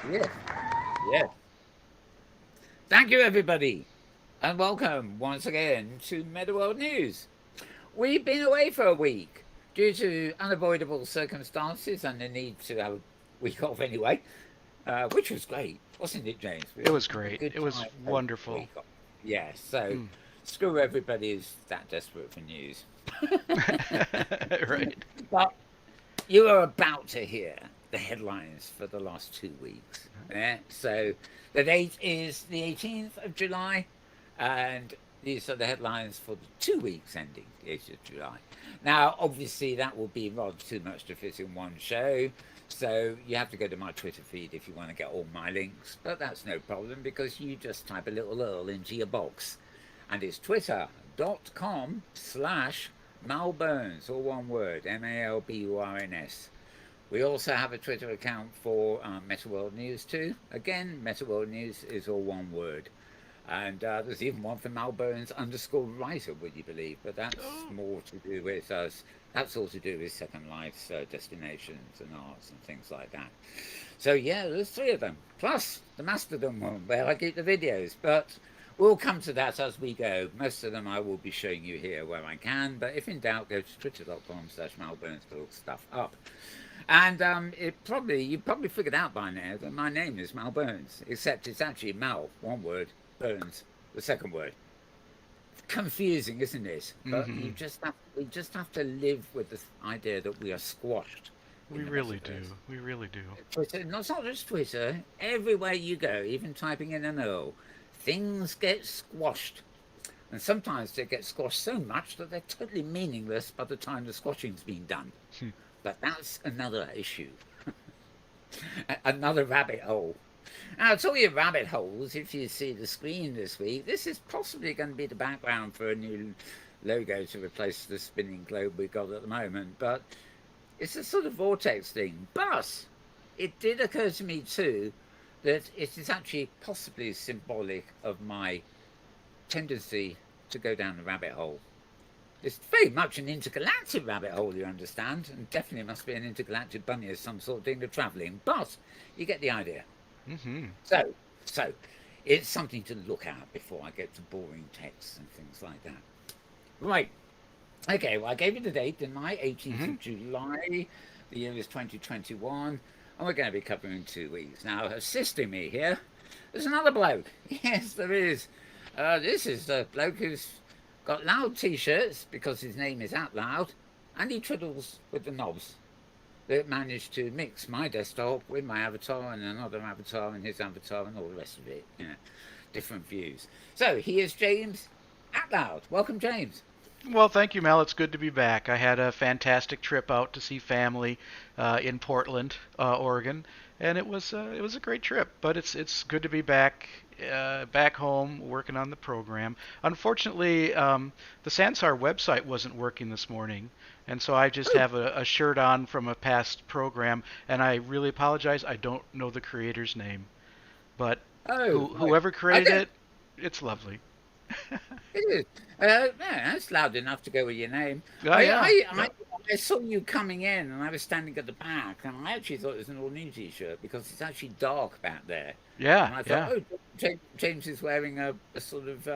Yes, yes. Thank you, everybody, and welcome once again to Metaworld News. We've been away for a week due to unavoidable circumstances and the need to have a week off anyway, which was great, wasn't it, James? We It had was a great. good It was time taking a wonderful. week off. Yes, so Mm. screw everybody who's that desperate for news. Right. But you are about to hear the headlines for the last 2 weeks. Yeah? So the date is the 18th of July, and these are the headlines for the 2 weeks ending the 18th of July. Now, obviously, that will be rather too much to fit in one show. So you have to go to my Twitter feed if you want to get all my links. But that's no problem because you just type a little Earl into your box. And it's twitter.com/Malburns, all one word, Malburns. We also have a Twitter account for Metaworld News too. Again, Metaworld News is all one word. And there's even one for Malburns_writer, would you believe? But that's Oh. more to do with us. That's all to do with Second Life's destinations and arts and things like that. So yeah, there's three of them. Plus the Mastodon one where I keep the videos. But we'll come to that as we go. Most of them I will be showing you here where I can. But if in doubt, go to twitter.com/Malburns to look stuff up. And you probably figured out by now that my name is Mal Burns, except it's actually Mal, one word, Burns, the second word. Confusing, isn't it? But Hmm. we just have to live with the idea that we are squashed We in the really metaverse. do. We really do. Twitter, it's not just Twitter. Everywhere you go, even typing in an Earl, things get squashed. And sometimes they get squashed so much that they're totally meaningless by the time the squashing's been done. Hmm. But that's another issue, another rabbit hole. Now, talking of rabbit holes, if you see the screen this week, this is possibly going to be the background for a new logo to replace the spinning globe we've got at the moment. But it's a sort of vortex thing. But it did occur to me too that it is actually possibly symbolic of my tendency to go down the rabbit hole. It's very much an intergalactic rabbit hole, you understand, and definitely must be an intergalactic bunny of some sort doing the travelling. But you get the idea. Hmm. So, so it's something to look at before I get to boring texts and things like that. Right. Okay. Well, I gave you the date, didn't I? 18th Hmm. of July. The year is 2021, and we're going to be covering 2 weeks. Now, assisting me here, there's another bloke. Yes, there is. This is the bloke who's got loud t-shirts because his name is Out Loud, and he twiddles with the knobs that managed to mix my desktop with my avatar and another avatar and his avatar and all the rest of it. You know, different views. So he is James Out Loud. Welcome, James. Well, thank you, Mel. It's good to be back. I had a fantastic trip out to see family in Portland, Oregon, and it was a great trip. But it's good to be back home working on the program. Unfortunately, the Sansar website wasn't working this morning, and so I just Oh, have a shirt on from a past program, and I really apologize. I don't know the creator's name, but oh, right. whoever I created don't. it, it's lovely. It is. Yeah, that's loud enough to go with your name. Oh I, yeah, I, I, yep, I saw you coming in, and I was standing at the back, and I actually thought it was an all-new T-shirt because it's actually dark back there. yeah, And I thought, yeah. oh, James is wearing a sort of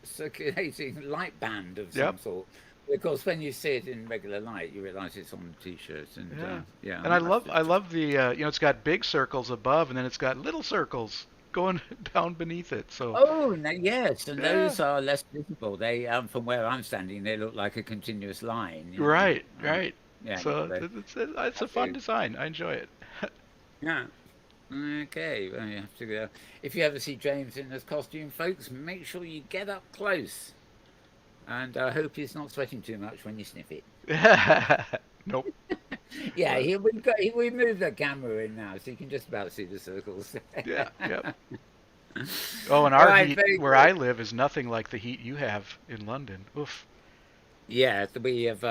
circulating light band of some Yep. sort. Of course, when you see it in regular light, you realise it's on the T-shirt, and Yeah. yeah, And I must have I just. love the it's got big circles above and then it's got little circles going down beneath it. So, Oh, no, yes, and yeah. those are less visible. They, from where I'm standing, they look like a continuous line. You know, Right, right. yeah, So they it's a have fun to. design. I enjoy it. Yeah. Okay, well, you have to go. If you ever see James in this costume, folks, make sure you get up close, and I hope he's not sweating too much when you sniff it. Nope. Yeah, But we moved the camera in now, so you can just about see the circles. yeah, yep. Oh, and All our right, heat very where good. I live is nothing like the heat you have in London. Oof. Yeah, we have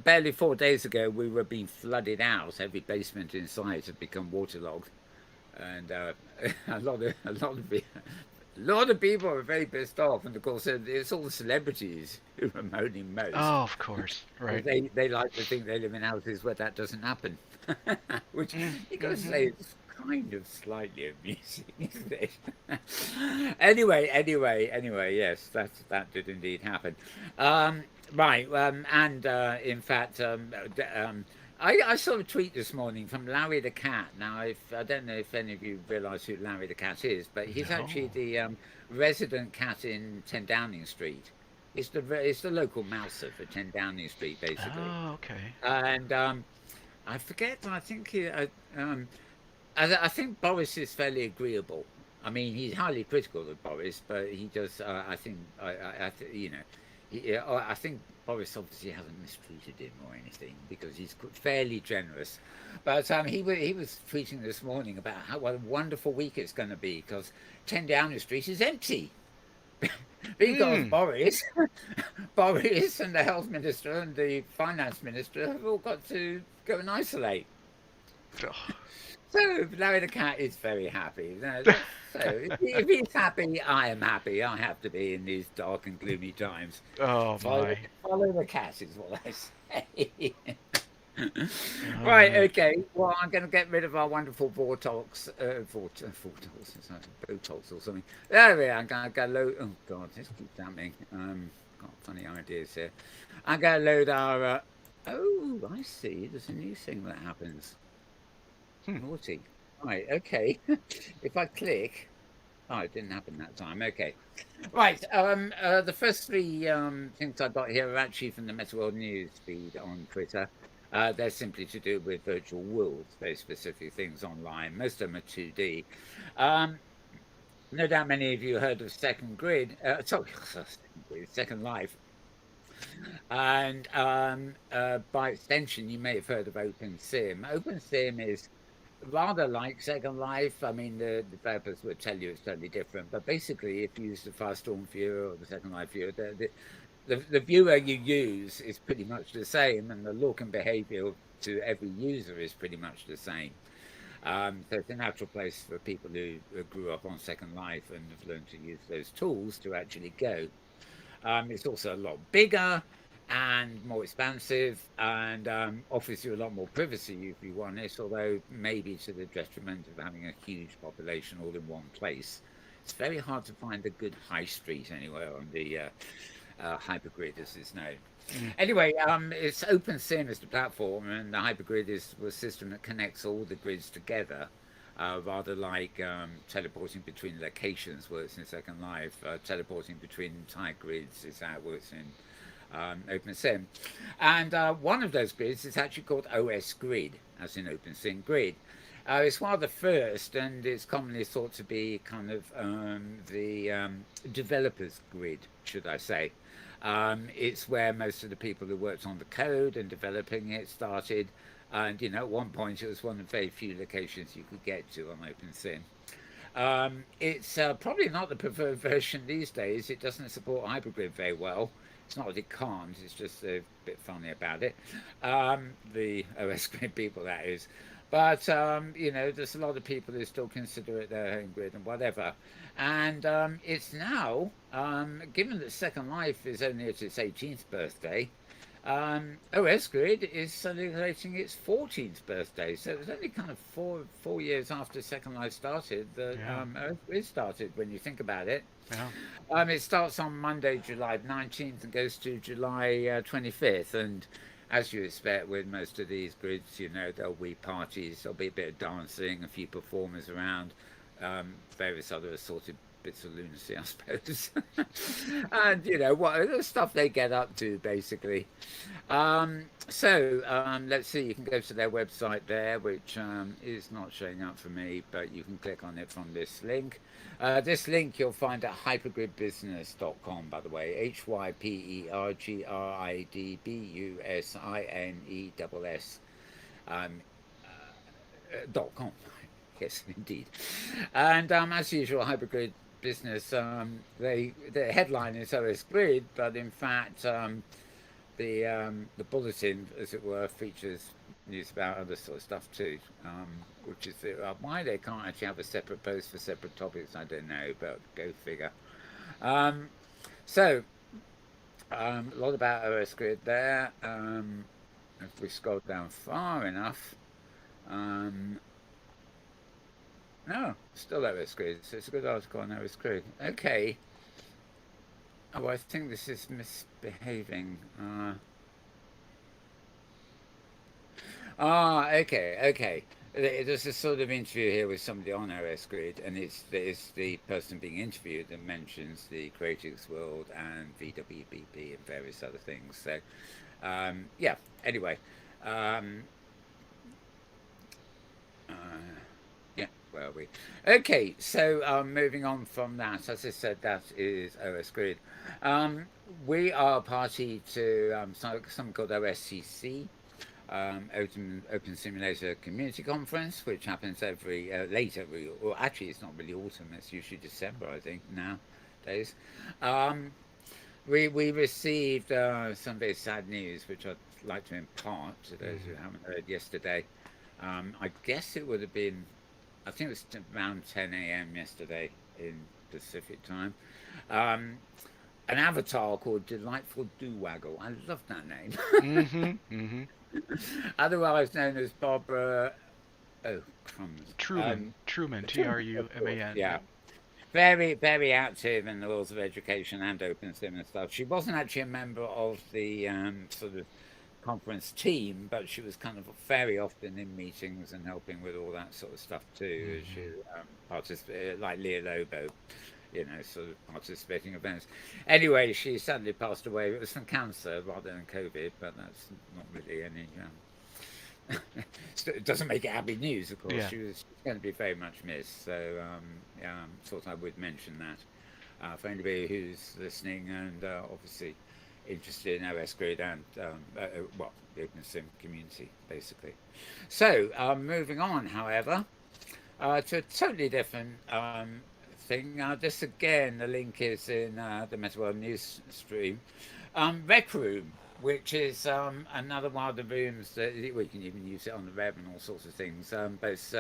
barely 4 days ago we were being flooded out. Every basement in sight had become waterlogged, and a lot of people are very pissed off. And of course, it's all the celebrities who are moaning most. Oh, of course. Right. They like to think they live in houses where that doesn't happen, which you got to say Mm-hmm. it's kind of slightly amusing, isn't it? Anyway, yes, that did indeed happen. Um, right, and in fact, I saw a tweet this morning from Larry the cat. Now, if I don't know if any of you realise who Larry the cat is, but he's actually No. the resident cat in 10 Downing Street. It's the local mouser for 10 Downing Street, basically. Oh, okay. And I forget. I think um, I think Boris is fairly agreeable. I mean, he's highly critical of Boris, but he does. I think. You know, I think Boris obviously hasn't mistreated him or anything because he's fairly generous. But he was tweeting this morning about how what a wonderful week it's going to be because 10 Downing Street is empty because Hmm. Boris and the health minister and the finance minister have all got to go and isolate. So Larry the cat is very happy. So if he's happy, I am happy. I have to be in these dark and gloomy times. Oh Follow, my. follow the cat is what I say. All Right, right. okay. Well, I'm going to get rid of our wonderful Vortox, it's like Botox or something. There we are. I'm going to load. Oh God, this keeps happening. Got funny ideas here. I'm going to load our. Oh, I see. There's a new thing that happens. Hmm. Naughty. Right, okay. If I click. Oh, it didn't happen that time. Okay. Right. The first three things I got here are actually from the Metaworld news feed on Twitter. They're simply to do with virtual worlds, very specific things online. Most of them are 2D. Um, no doubt many of you heard of Second Grid. Sorry, Second Life. And by extension, you may have heard of OpenSim. OpenSim is rather like Second Life. I mean, the developers would tell you it's totally different, but basically, if you use the Firestorm viewer or the Second Life viewer, the viewer you use is pretty much the same, and the look and behavior to every user is pretty much the same. So it's a natural place for people who grew up on Second Life and have learned to use those tools to actually go. It's also a lot bigger and more expansive and offers you a lot more privacy if you want it, although maybe to the detriment of having a huge population all in one place. It's very hard to find a good high street anywhere on the hypergrid, as it's known. Hmm. Anyway, it's OpenSim as the platform, and the hypergrid is a system that connects all the grids together. Rather like teleporting between locations works in Second Life, teleporting between entire grids is how it works in OpenSim. And one of those grids is actually called OS Grid, as in OpenSim Grid. It's one of the first, and it's commonly thought to be kind of the developer's grid, should I say. It's where most of the people who worked on the code and developing it started. And at one point, it was one of the very few locations you could get to on OpenSim. It's probably not the preferred version these days. It doesn't support hypergrid very well. It's not that it can't, it's just a bit funny about it. The OS grid people, that is. But, there's a lot of people who still consider it their home grid and whatever. And it's now, given that Second Life is only at its 18th birthday, OS Grid is celebrating its 14th birthday, so it was only kind of four years after Second Life started that Yeah. OS Grid started. When you think about it, Yeah. it starts on Monday, July 19th, and goes to July 25th. And as you expect with most of these grids, there'll be parties, there'll be a bit of dancing, a few performers around, various other assorted bits of lunacy, I suppose. And what the stuff they get up to, basically. Let's see. You can go to their website there, which is not showing up for me, but you can click on it from this link. This link you'll find at hypergridbusiness.com, by the way. hypergridbusiness. .com. Yes, indeed. And as usual, Hypergrid Business, the headline is OS Grid, but in fact, the bulletin, as it were, features news about other sort of stuff too, which is why they can't actually have a separate post for separate topics. I don't know, but go figure. Um, so, a lot about OS Grid there. If we scroll down far enough. Um, No, still OS Grid. So it's a good article on OS Grid. Okay. Oh, I think this is misbehaving. Okay. There's a sort of interview here with somebody on OS Grid, and it's the person being interviewed that mentions the Creatives World and VWBP and various other things. So, yeah. Anyway, um, uh, yeah. Where are we? Okay. So, moving on from that, as I said, that is OS Grid. Um, we are party to something called OSCC, Open Simulator Community Conference, which happens every late every, or actually it's not really autumn; it's usually December, I think nowadays. Um, we received some very sad news, which I'd like to impart to those who haven't heard yesterday. I guess it would have been, I think it was around 10 a.m. yesterday in Pacific time. Um, an avatar called Delightful Doo-Waggle. I love that name. Mm-hmm. Mm-hmm. Otherwise known as Barbara. Oh, crumbs. Truman, Truman, of course. Truman. Yeah, Yep. very active in the worlds of education and open sim and stuff. She wasn't actually a member of the sort of conference team, but she was kind of very often in meetings and helping with all that sort of stuff too. She Mm-hmm. participated like Leah Lobo, sort of participating events. Anyway, she sadly passed away. It was from cancer rather than COVID, but that's not really any. It doesn't make it happy news, of course. Yeah. She was going to be very much missed. So, yeah, thought I would mention that for anybody who's listening and obviously interested in OS Grid and well, the Open Sim community, basically. So, moving on, however, to a totally different thing. This again, the link is in the Metaworld news stream. Rec Room, which is another one of the rooms that we can even use it on the web and all sorts of things. But it's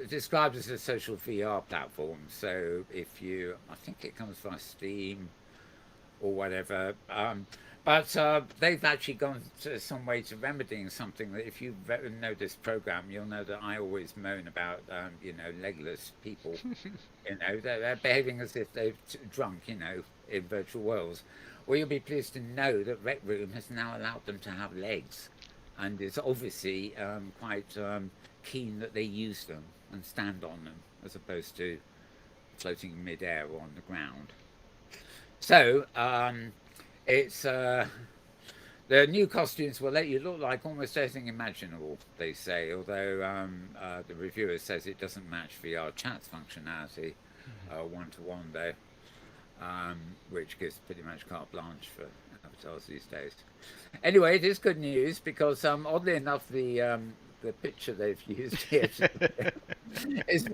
described as a social VR platform. So if you, I think it comes via Steam or whatever. But they've actually gone to some way to remedying something that if you know this program, you'll know that I always moan about, legless people. They're behaving as if they've drunk, in virtual worlds. Well, you'll be pleased to know that Rec Room has now allowed them to have legs, and is obviously quite keen that they use them and stand on them as opposed to floating in midair or on the ground. So it's the new costumes will let you look like almost anything imaginable, they say, although the reviewer says it doesn't match VR chat's functionality one-to-one, though, which gives pretty much carte blanche for avatars these days. Anyway, it is good news because, oddly enough, the picture they've used here is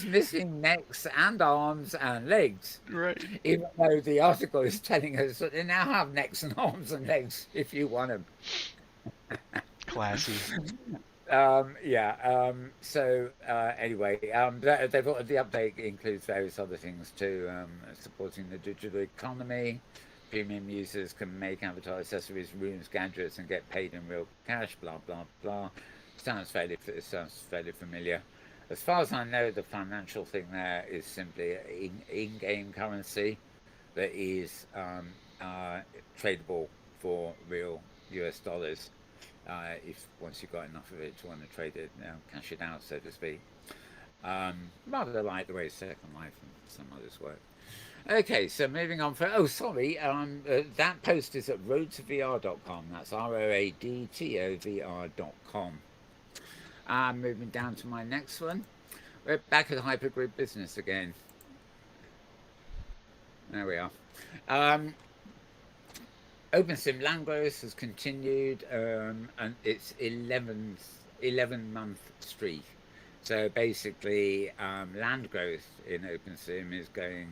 missing necks and arms and legs, Right. even though the article is telling us that they now have necks and arms and legs if you want them. Classy. Yeah. So anyway, the update includes various other things too, supporting the digital economy. Premium users can make avatar accessories, rooms, gadgets, and get paid in real cash. Blah blah blah. Sounds fairly familiar. As far as I know, the financial thing there is simply in-game currency that is tradable for real US dollars. If once you've got enough of it to want to trade it, cash it out, so to speak. Rather like the way Second Life and some others work. Okay, so moving on. Sorry. That post is at roadtovr.com. That's roadtovr.com. Moving down to my next one. We're back at hypergrid business again. There we are. OpenSim land growth has continued, and it's 11-month streak. So basically, land growth in OpenSim is going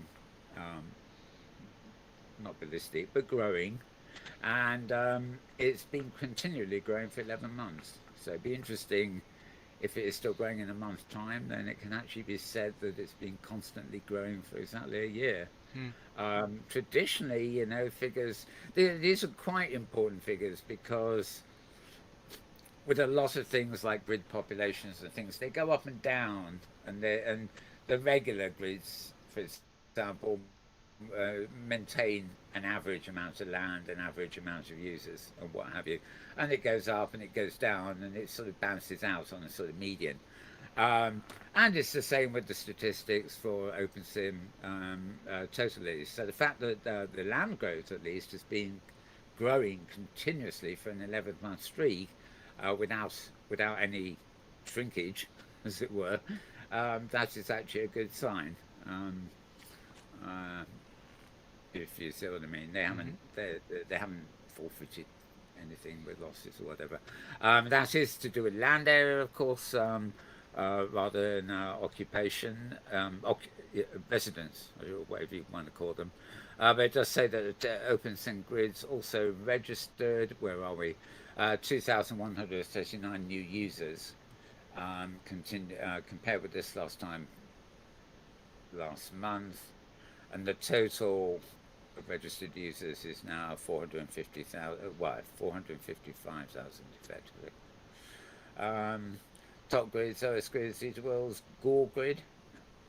not ballistic, but growing, and it's been continually growing for 11 months. So it'd be interesting if it is still growing in a month's time, then it can actually be said that it's been constantly growing for exactly a year. Traditionally, figures, these are quite important figures because with a lot of things like grid populations and things, they go up and down, and the regular grids, for example, maintain an average amount of land, an average amount of users, and what have you, and it goes up and it goes down, and it sort of bounces out on a sort of median. And it's the same with the statistics for OpenSim totally. So the fact that the land growth, at least, has been growing continuously for an 11-month streak without any shrinkage, as it were, that is actually a good sign. Uh, if you see what I mean, Hmm. they haven't forfeited anything with losses or whatever. That is to do with land area, of course, rather than occupation, residence, or whatever you want to call them. But it does say that OpenSync grids also registered. Where are we? 2,139 new users. Compared with this last month, and the total of registered users is now 450,000. What? 455,000 effectively. Um, Top grids, OS grids, Worlds, Gore grid.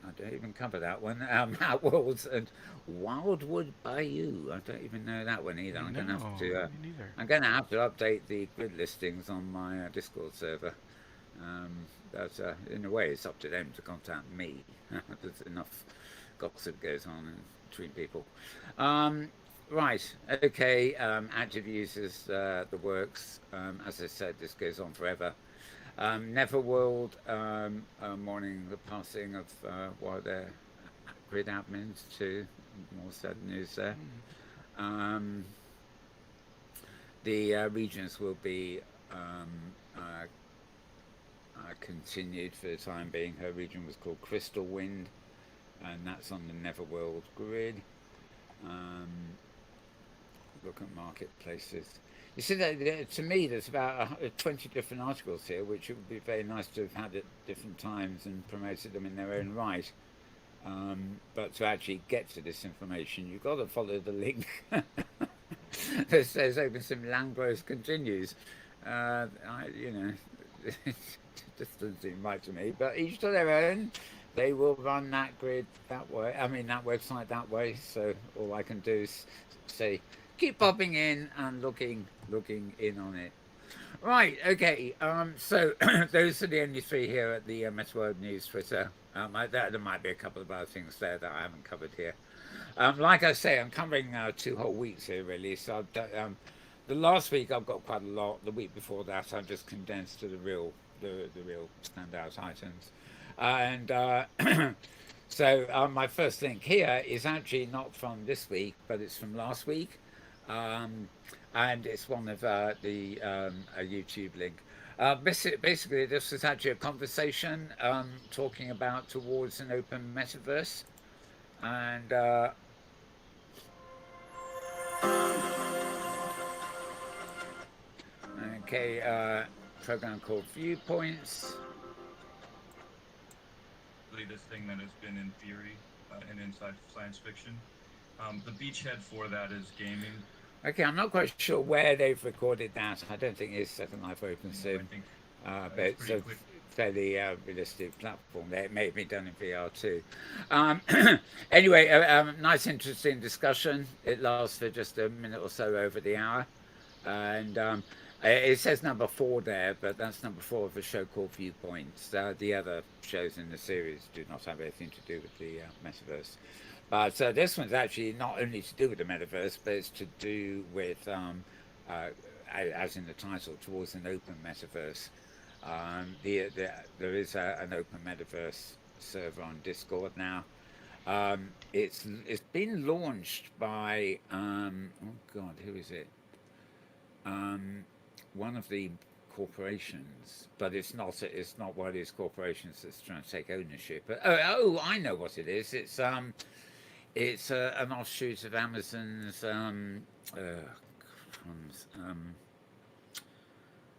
I don't even cover that one. Outworlds and Wildwood Bayou. I don't even know that one either. No, me neither. I'm going to have to update the grid listings on my Discord server. But in a way, it's up to them to contact me. There's enough gossip goes on between people. Um, right, okay. Active users, the works. As I said, this goes on forever. Neverworld mourning the passing of one of their grid admins too. More sad news there. Mm. Um, the regions will be uh, continued for the time being. Her region was called Crystal Wind, and that's on the Neverworld grid. Um, Look at marketplaces. You see, that to me, there's about 20 different articles here, which it would be very nice to have had at different times and promoted them in their own right. But to actually get to this information, you've got to follow the link that says OpenSim land growth continues. You know, it just doesn't seem right to me. But each to their own. They will run that grid that way. I mean, that website that way. So all I can do is say, keep popping in and looking in on it. Right, okay. So those are the only three here at the Metaworld News Twitter. There might be a couple of other things there that I haven't covered here. Like I say, I'm covering 2 whole weeks here, really. So the last week I've got quite a lot. The week before that, I just condensed to the real standout items. And so my first link here is actually not from this week, but it's from last week. Um, and it's one of a YouTube link. Basically, this was actually a conversation talking about towards an open metaverse, and okay, program called Viewpoints. This thing that has been in theory and inside science fiction. The beachhead for that is gaming. Okay, I'm not quite sure where they've recorded that. I don't think it's Second Life Open I Sim, think but it's it's pretty a quick. fairly realistic platform. There, it may have been done in VR too. Um, anyway, nice, interesting discussion. It lasts for just a minute or so over the hour, and it says number 4 there, but that's number 4 of a show called Viewpoints. The other shows in the series do not have anything to do with the metaverse. But this one's actually not only to do with the metaverse, but it's to do with, uh, as in the title, towards an open metaverse. There is an open metaverse server on Discord now. It's been launched by oh god, who is it? Um, One of the corporations, but it's not one of these corporations that's trying to take ownership. I know what it is. It's an offshoot of Amazon's um,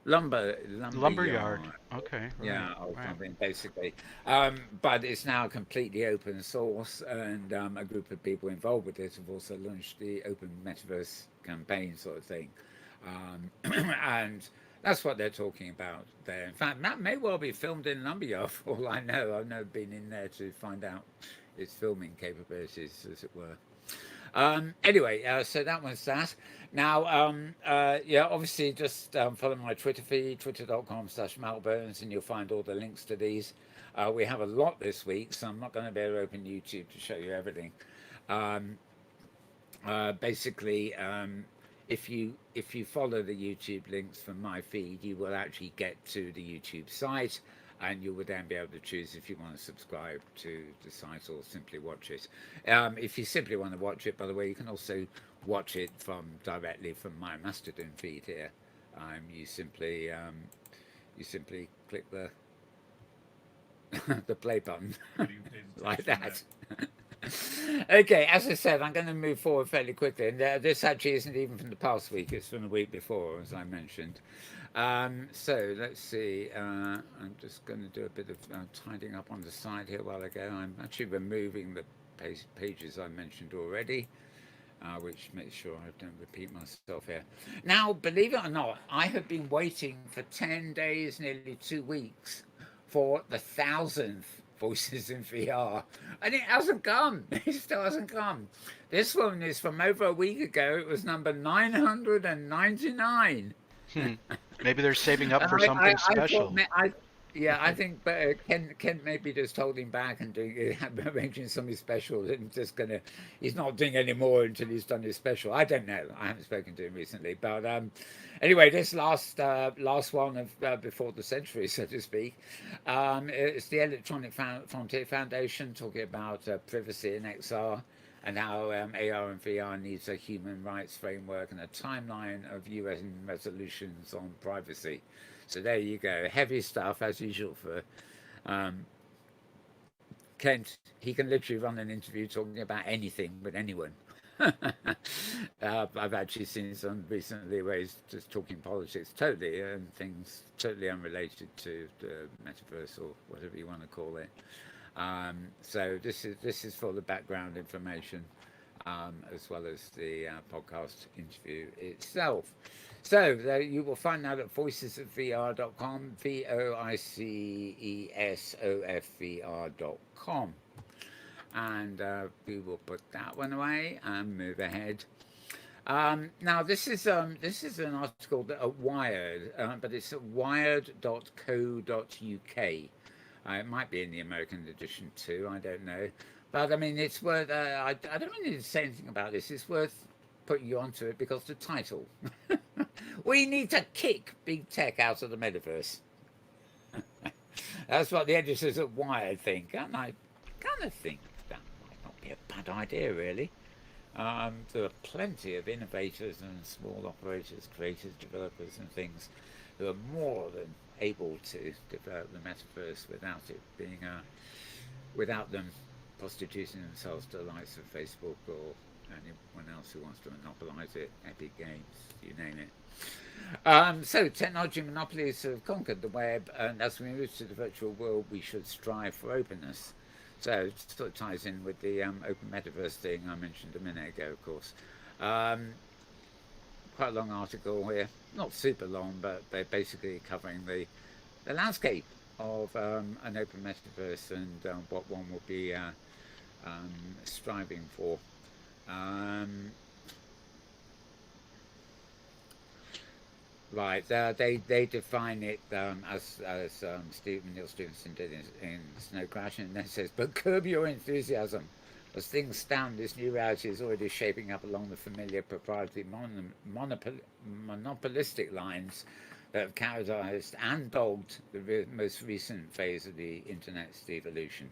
Lumberyard. lumberyard. Okay, right, Yeah, or right. something basically. But it's now completely open source, and a group of people involved with it have also launched the Open Metaverse campaign sort of thing. And That's what they're talking about there. In fact, that may well be filmed in Lumberyard for all I know. I've never been in there to find out its filming capabilities, as it were. Anyway, so that was that. Now, yeah, obviously just follow my Twitter feed, twitter.com/malburns, and you'll find all the links to these. We have a lot this week, so I'm not going to be able to open YouTube to show you everything. Um, basically, if you follow the YouTube links from my feed, you will actually get to the YouTube site, and you will then be able to choose if you want to subscribe to the site or simply watch it. If you simply want to watch it, by the way, you can also watch it from directly from my Mastodon feed here. You simply click the the play button like that. Okay, as I said, I'm going to move forward fairly quickly, and this actually isn't even from the past week; it's from the week before, as I mentioned. So let's see. I'm just going to do a bit of tidying up on the side here while I go. I'm actually removing the pages I mentioned already, which makes sure I don't repeat myself here. Now, believe it or not, I have been waiting for 10 days, nearly 2 weeks, for the 1,000th Voices in VR, and it hasn't come. It still hasn't come. This one is from over a week ago. It was number 999. Hmm. Maybe they're saving up And for something I thought, special. yeah, I think Ken maybe just holding back and doing arranging something special. And just gonna, he's not doing any more until he's done his special. I don't know. I haven't spoken to him recently, but anyway, this last one of before the century, so to speak, it's the Electronic Frontier Foundation talking about privacy in XR. And how AR and VR needs a human rights framework and a timeline of UN resolutions on privacy. So there you go. Heavy stuff, as usual, for um, Kent. He can literally run an interview talking about anything with anyone. I've actually seen some recently where he's just talking politics totally and things totally unrelated to the metaverse or whatever you want to call it. So this is for the background information, as well as the podcast interview itself. So you will find that at voicesofvr.com, voicesofvr.com, and we will put that one away and move ahead. Now this is an article that Wired, but it's at wired.co.uk. It might be in the American edition too. I don't know, but I mean, it's worth. I don't really need to say anything about this. It's worth putting you onto it because the title. We need to kick big tech out of the metaverse. That's what the editors at Wired think, and I kind of think that might not be a bad idea, really. There are plenty of innovators and small operators, creators, developers, and things who are more than able to develop the metaverse without it being without them prostituting themselves to the likes of Facebook or anyone else who wants to monopolize it, Epic Games, you name it. So technology monopolies have conquered the web, and as we move to the virtual world, we should strive for openness. So it sort of ties in with the open metaverse thing I mentioned a minute ago, of course. Quite a long article here, not super long, but they're basically covering the landscape of an open metaverse and what one will be striving for. Right, they define it as Neil Stevenson did in Snow Crash, and then it says, but curb your enthusiasm. As things stand, this new reality is already shaping up along the familiar proprietary monopolistic lines that have characterized and dogged the most recent phase of the internet's evolution.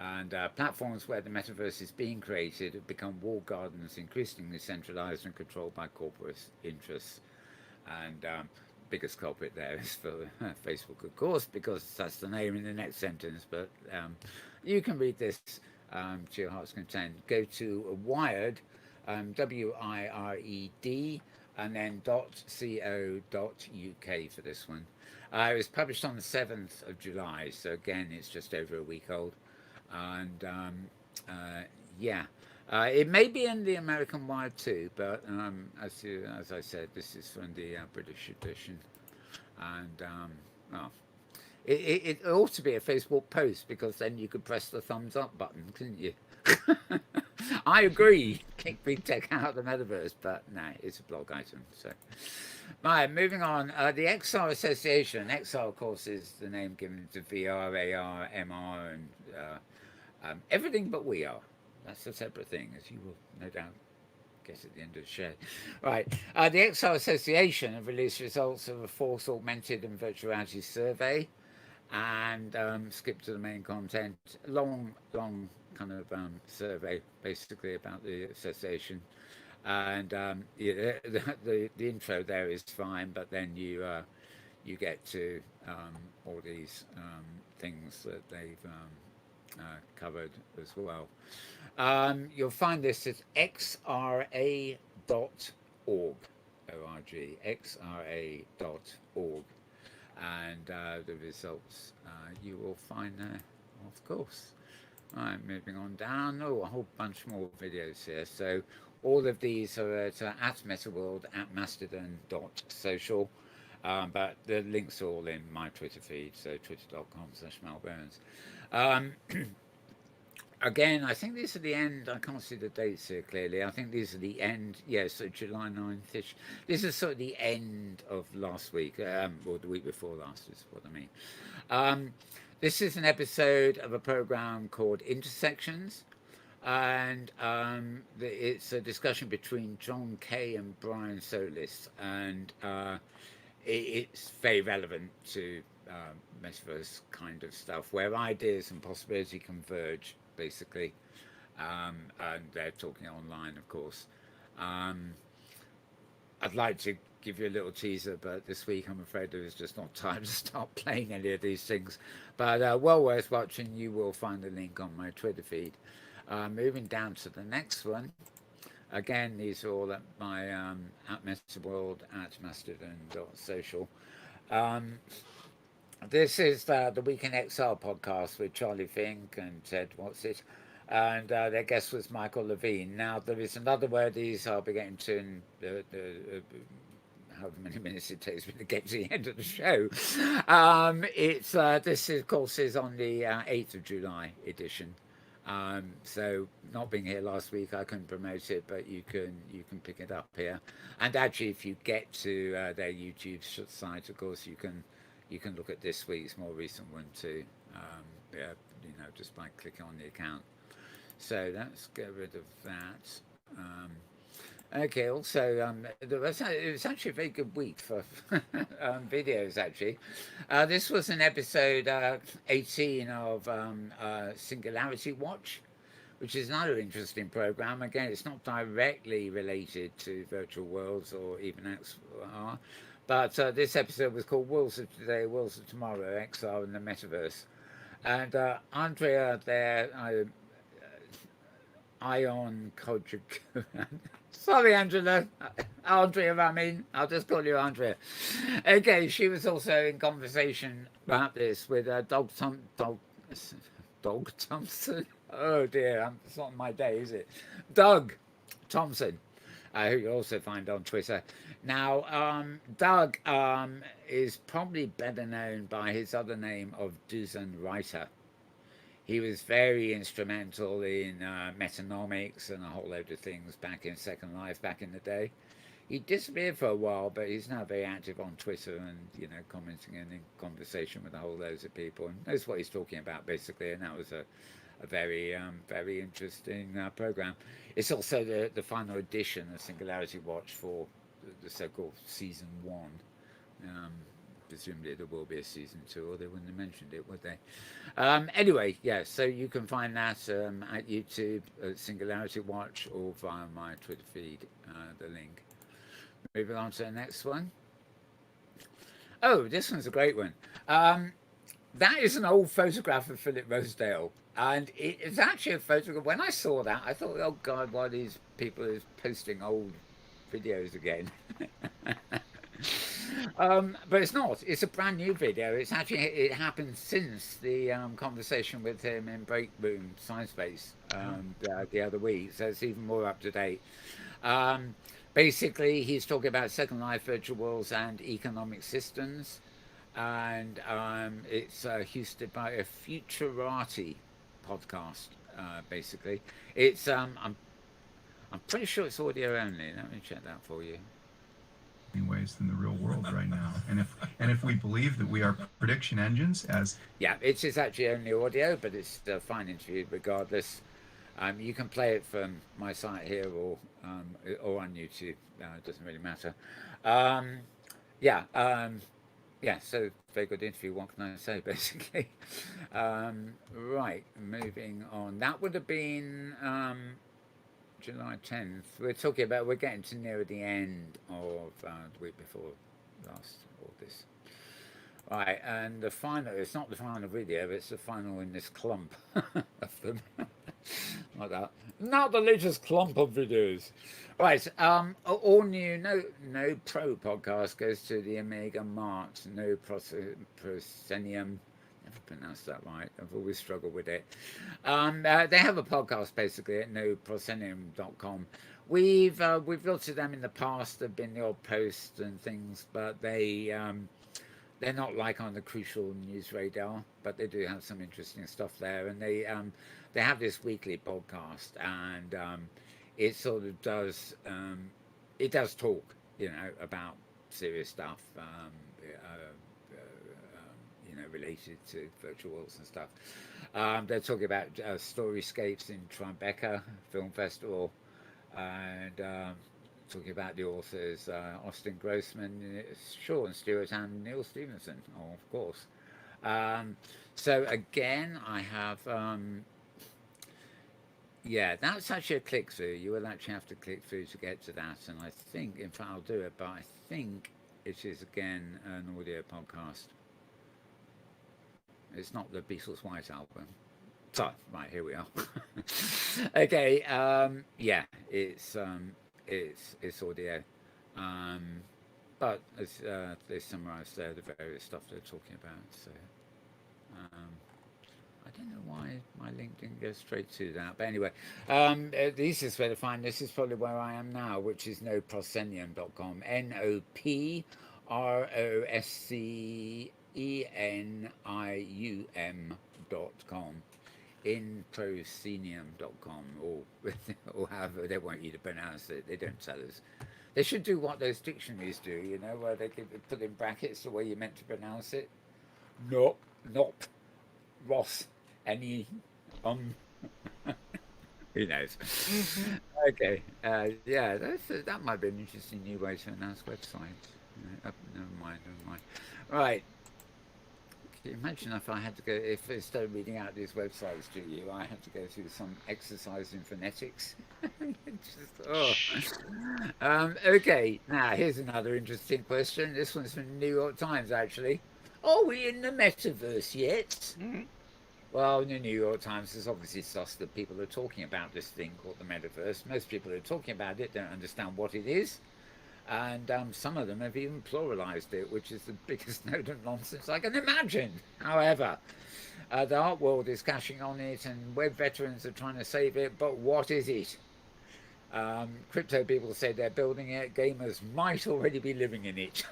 And platforms where the metaverse is being created have become walled gardens, increasingly centralized and controlled by corporate interests. And biggest culprit there is for Facebook, of course, because that's the name in the next sentence. But you can read this to your heart's content. Go to Wired, WIRED, and then .co.uk for this one. It was published on the 7th of July, so again, it's just over a week old. And yeah. It may be in the American wide too, but as I said, this is from the British edition, and well, it ought to be a Facebook post because then you could press the thumbs up button, couldn't you? I agree. Kick big tech out of the metaverse, but no, it's a blog item. So, right, moving on. The XR Association. XR, of course, is the name given to VR, AR, MR, and everything but we are. That's a separate thing, as you will no doubt guess at the end of the show. Right. The XR Association have released results of a force augmented and virtual reality survey, and skip to the main content. Long kind of survey basically about the association, and yeah, the intro there is fine, but then you get to all these things that they've covered as well. You'll find this at xra.org, O-R-G, xra.org, and the results you will find there, of course. All right, moving on down. Oh, a whole bunch more videos here. So all of these are at Metaworld, at mastodon.social. But the links are all in my Twitter feed, so twitter.com/malbones. Again, I think these are the end. I can't see the dates here clearly. I think these are the end. Yeah, so July 9th-ish. This is sort of the end of last week, or the week before last is what I mean. This is an episode of a program called Intersections, and it's a discussion between John Kay and Brian Solis, and it's very relevant to metaverse kind of stuff, where ideas and possibility converge, basically, and they're talking online, of course. I'd like to give you a little teaser, but this week I'm afraid there is just not time to start playing any of these things. But well worth watching. You will find the link on my Twitter feed. Moving down to the next one. Again, these are all at my at Metaworld at mastodon.social. This is the Week in XR podcast with Charlie Fink and Ted What's It, and their guest was Michael Levine. Now there is another word these I'll be getting to in however many minutes it takes me to get to the end of the show. It's this of course is on the 8th of July edition. So not being here last week, I couldn't promote it, but you can pick it up here. And actually, if you get to their YouTube site, of course, you can look at this week's more recent one too. Yeah, just by clicking on the account. So let's get rid of that. Okay. Also, it was actually a very good week for videos. Actually, this was an episode 18 of Singularity Watch, which is another interesting program. Again, it's not directly related to virtual worlds or even XR, but this episode was called "Worlds of Today, Worlds of Tomorrow: XR and the Metaverse," and Andrea there. Ion Kojic. Sorry, Angela. Andrea, I mean. I'll just call you Andrea. Okay, she was also in conversation about this with Dog Thompson. Oh dear, it's not my day, is it? Doug Thompson, who you also find on Twitter. Now, Doug is probably better known by his other name of Dusan Writer. He was very instrumental in metanomics and a whole load of things back in Second Life back in the day. He disappeared for a while, but he's now very active on Twitter and commenting and in conversation with a whole loads of people and knows what he's talking about basically. And that was a very very interesting program. It's also the final edition of Singularity Watch for the so-called season 1. Presumably there will be a season 2, or they wouldn't have mentioned it, would they? Anyway, yeah, so you can find that at YouTube, Singularity Watch, or via my Twitter feed, the link. Moving on to the next one. Oh, this one's a great one. That is an old photograph of Philip Rosedale, and it's actually a photograph. When I saw that, I thought, oh God, why are these people is posting old videos again? But it's not. It's a brand new video. It happened since the conversation with him in Break Room Science Space the other week. So it's even more up to date. Um, Basically, he's talking about Second Life, virtual worlds, and economic systems, and it's hosted by a Futurati podcast. Basically, it's I'm pretty sure it's audio only. Let me check that for you. Ways than the real world right now, and if we believe that we are prediction engines, as yeah, it is actually only audio, but it's a fine interview regardless. You can play it from my site here or on YouTube. It doesn't really matter. Yeah, yeah. So very good interview. What can I say, basically? Right, moving on. That would have been July 10th. We're getting to near the end of the week before last, all this. Right, and the final, it's not the final video, it's the final in this clump of them. Like that. Now the latest clump of videos. Right, all new, no pro podcast goes to the Omega Marks, no proscenium. Never pronounced that right. I've always struggled with it. They have a podcast basically at noproscenium.com. We've looked at them in the past. There've been the odd posts and things, but they're not like on the crucial news radar. But they do have some interesting stuff there, and they have this weekly podcast, and it sort of does it does talk, about serious stuff. Related to virtual worlds and stuff. They're talking about Storyscapes in Tribeca Film Festival, and talking about the authors Austin Grossman, Sean Stewart, and Neil Stevenson, of course. So again, I have yeah, that's actually a click through. You will actually have to click through to get to that, and I think, in fact, I'll do it, but I think it is again an audio podcast. It's not the Beatles' White Album. So, right, here we are. Okay, yeah, it's audio. But as they summarise there the various stuff they're talking about. So, I don't know why my link didn't go straight to that. But anyway, the easiest way to find this is probably where I am now, which is noproscenium.com. noproscenium.com, inproscenium.com, or however they want you to pronounce it. They don't tell us. They should do what those dictionaries do, where they could put in brackets the way you're meant to pronounce it. Nop, Ross, any, who knows? Mm-hmm. Okay, yeah, that might be an interesting new way to announce websites. Never mind. Right. Can you imagine if instead of reading out these websites to you, I had to go through some exercise in phonetics? Okay, now here's another interesting question. This one's from the New York Times, actually. Are we in the metaverse yet? Mm-hmm. Well, in the New York Times, there's obviously stuff that people are talking about this thing called the metaverse. Most people who are talking about it don't understand what it is. And some of them have even pluralized it, which is the biggest load of nonsense I can imagine. However, the art world is cashing on it, and web veterans are trying to save it. But what is it? Crypto people say they're building it. Gamers might already be living in it.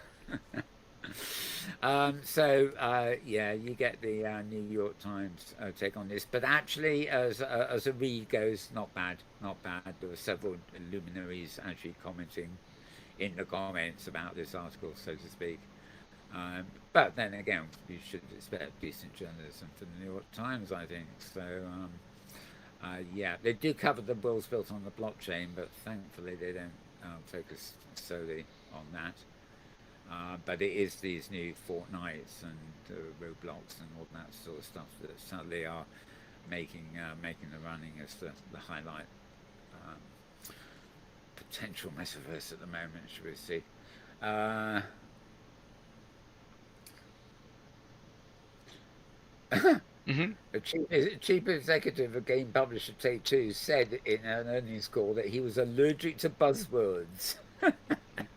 Yeah, you get the New York Times take on this. But actually, as a read goes, not bad. There were several luminaries actually commenting in the comments about this article, so to speak. But then again, you should expect decent journalism from the New York Times, I think. So, yeah, they do cover the worlds built on the blockchain, but thankfully they don't focus solely on that. But it is these new Fortnites and Roblox and all that sort of stuff that sadly are making the running as the highlight. Potential metaverse at the moment, should we see? Mm-hmm. A chief executive of game publisher Take-Two said in an earnings call that he was allergic to buzzwords.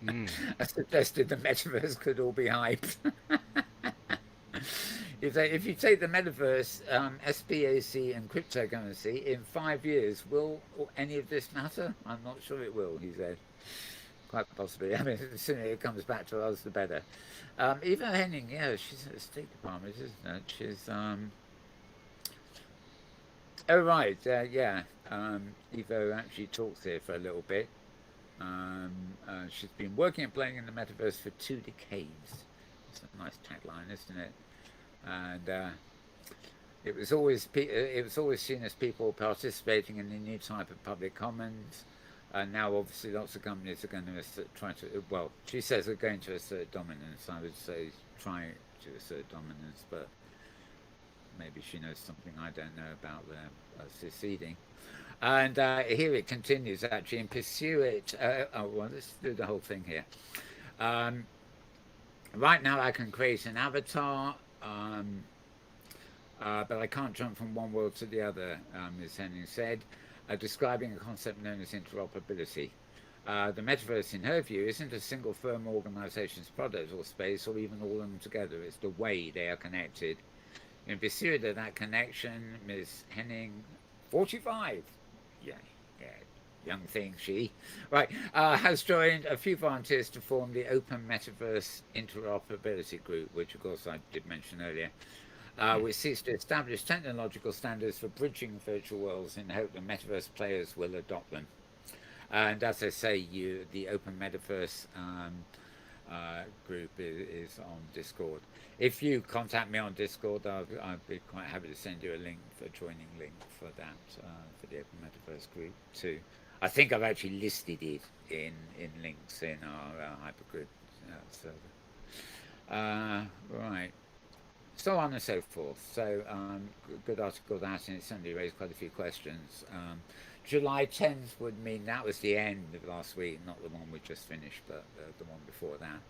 I suggested the metaverse could all be hype. If you take the metaverse, SPAC, and cryptocurrency in 5 years, will any of this matter? I'm not sure it will, he said. Quite possibly. I mean, the sooner it comes back to us, the better. Eva Henning, yeah, she's at the State Department, isn't it? She's oh right, yeah. Evo actually talks here for a little bit. She's been working and playing in the metaverse for 2 decades. It's a nice tagline, isn't it? And it was always seen as people participating in a new type of public commons. And now, obviously, lots of companies are going to try to. Well, she says they're going to assert dominance. I would say try to assert dominance, but maybe she knows something I don't know about their seceding. And here it continues, actually, and pursue it. Well, let's do the whole thing here. Right now, I can create an avatar, but I can't jump from one world to the other, Ms. Henning said, describing a concept known as interoperability. The metaverse, in her view, isn't a single firm organization's product or space or even all of them together. It's the way they are connected. In pursuit of that connection, Ms. Henning, 45, yeah, young thing she, right, has joined a few volunteers to form the Open Metaverse Interoperability Group, which of course I did mention earlier, which seeks to establish technological standards for bridging virtual worlds in the hope that metaverse players will adopt them. And as I say, the Open Metaverse group is on Discord. If you contact me on Discord, I'd be quite happy to send you a link for joining link for that, for the Open Metaverse group too. I think I've actually listed it in links in our hypergrid server. Right. So on and so forth. So good article that, and it certainly raised quite a few questions. July 10th would mean that was the end of last week, not the one we just finished, but the one before that.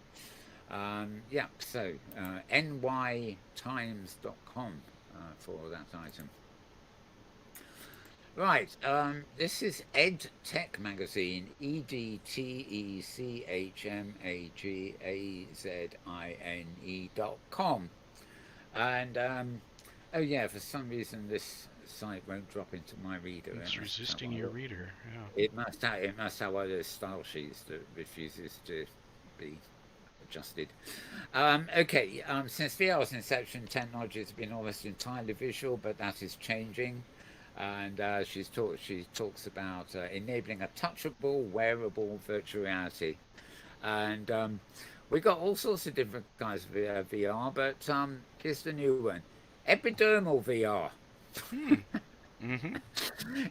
Yeah, so nytimes.com for that item. Right, this is EdTech Magazine, edtechmagazine.com. And, oh yeah, for some reason this site won't drop into my reader. It's resisting your reader, yeah. It must have one of those style sheets that refuses to be adjusted. Okay, since VR's inception, technology has been almost entirely visual, but that is changing. And she talks about enabling a touchable, wearable virtual reality. And we got all sorts of different kinds of VR, but here's the new one. Epidermal VR.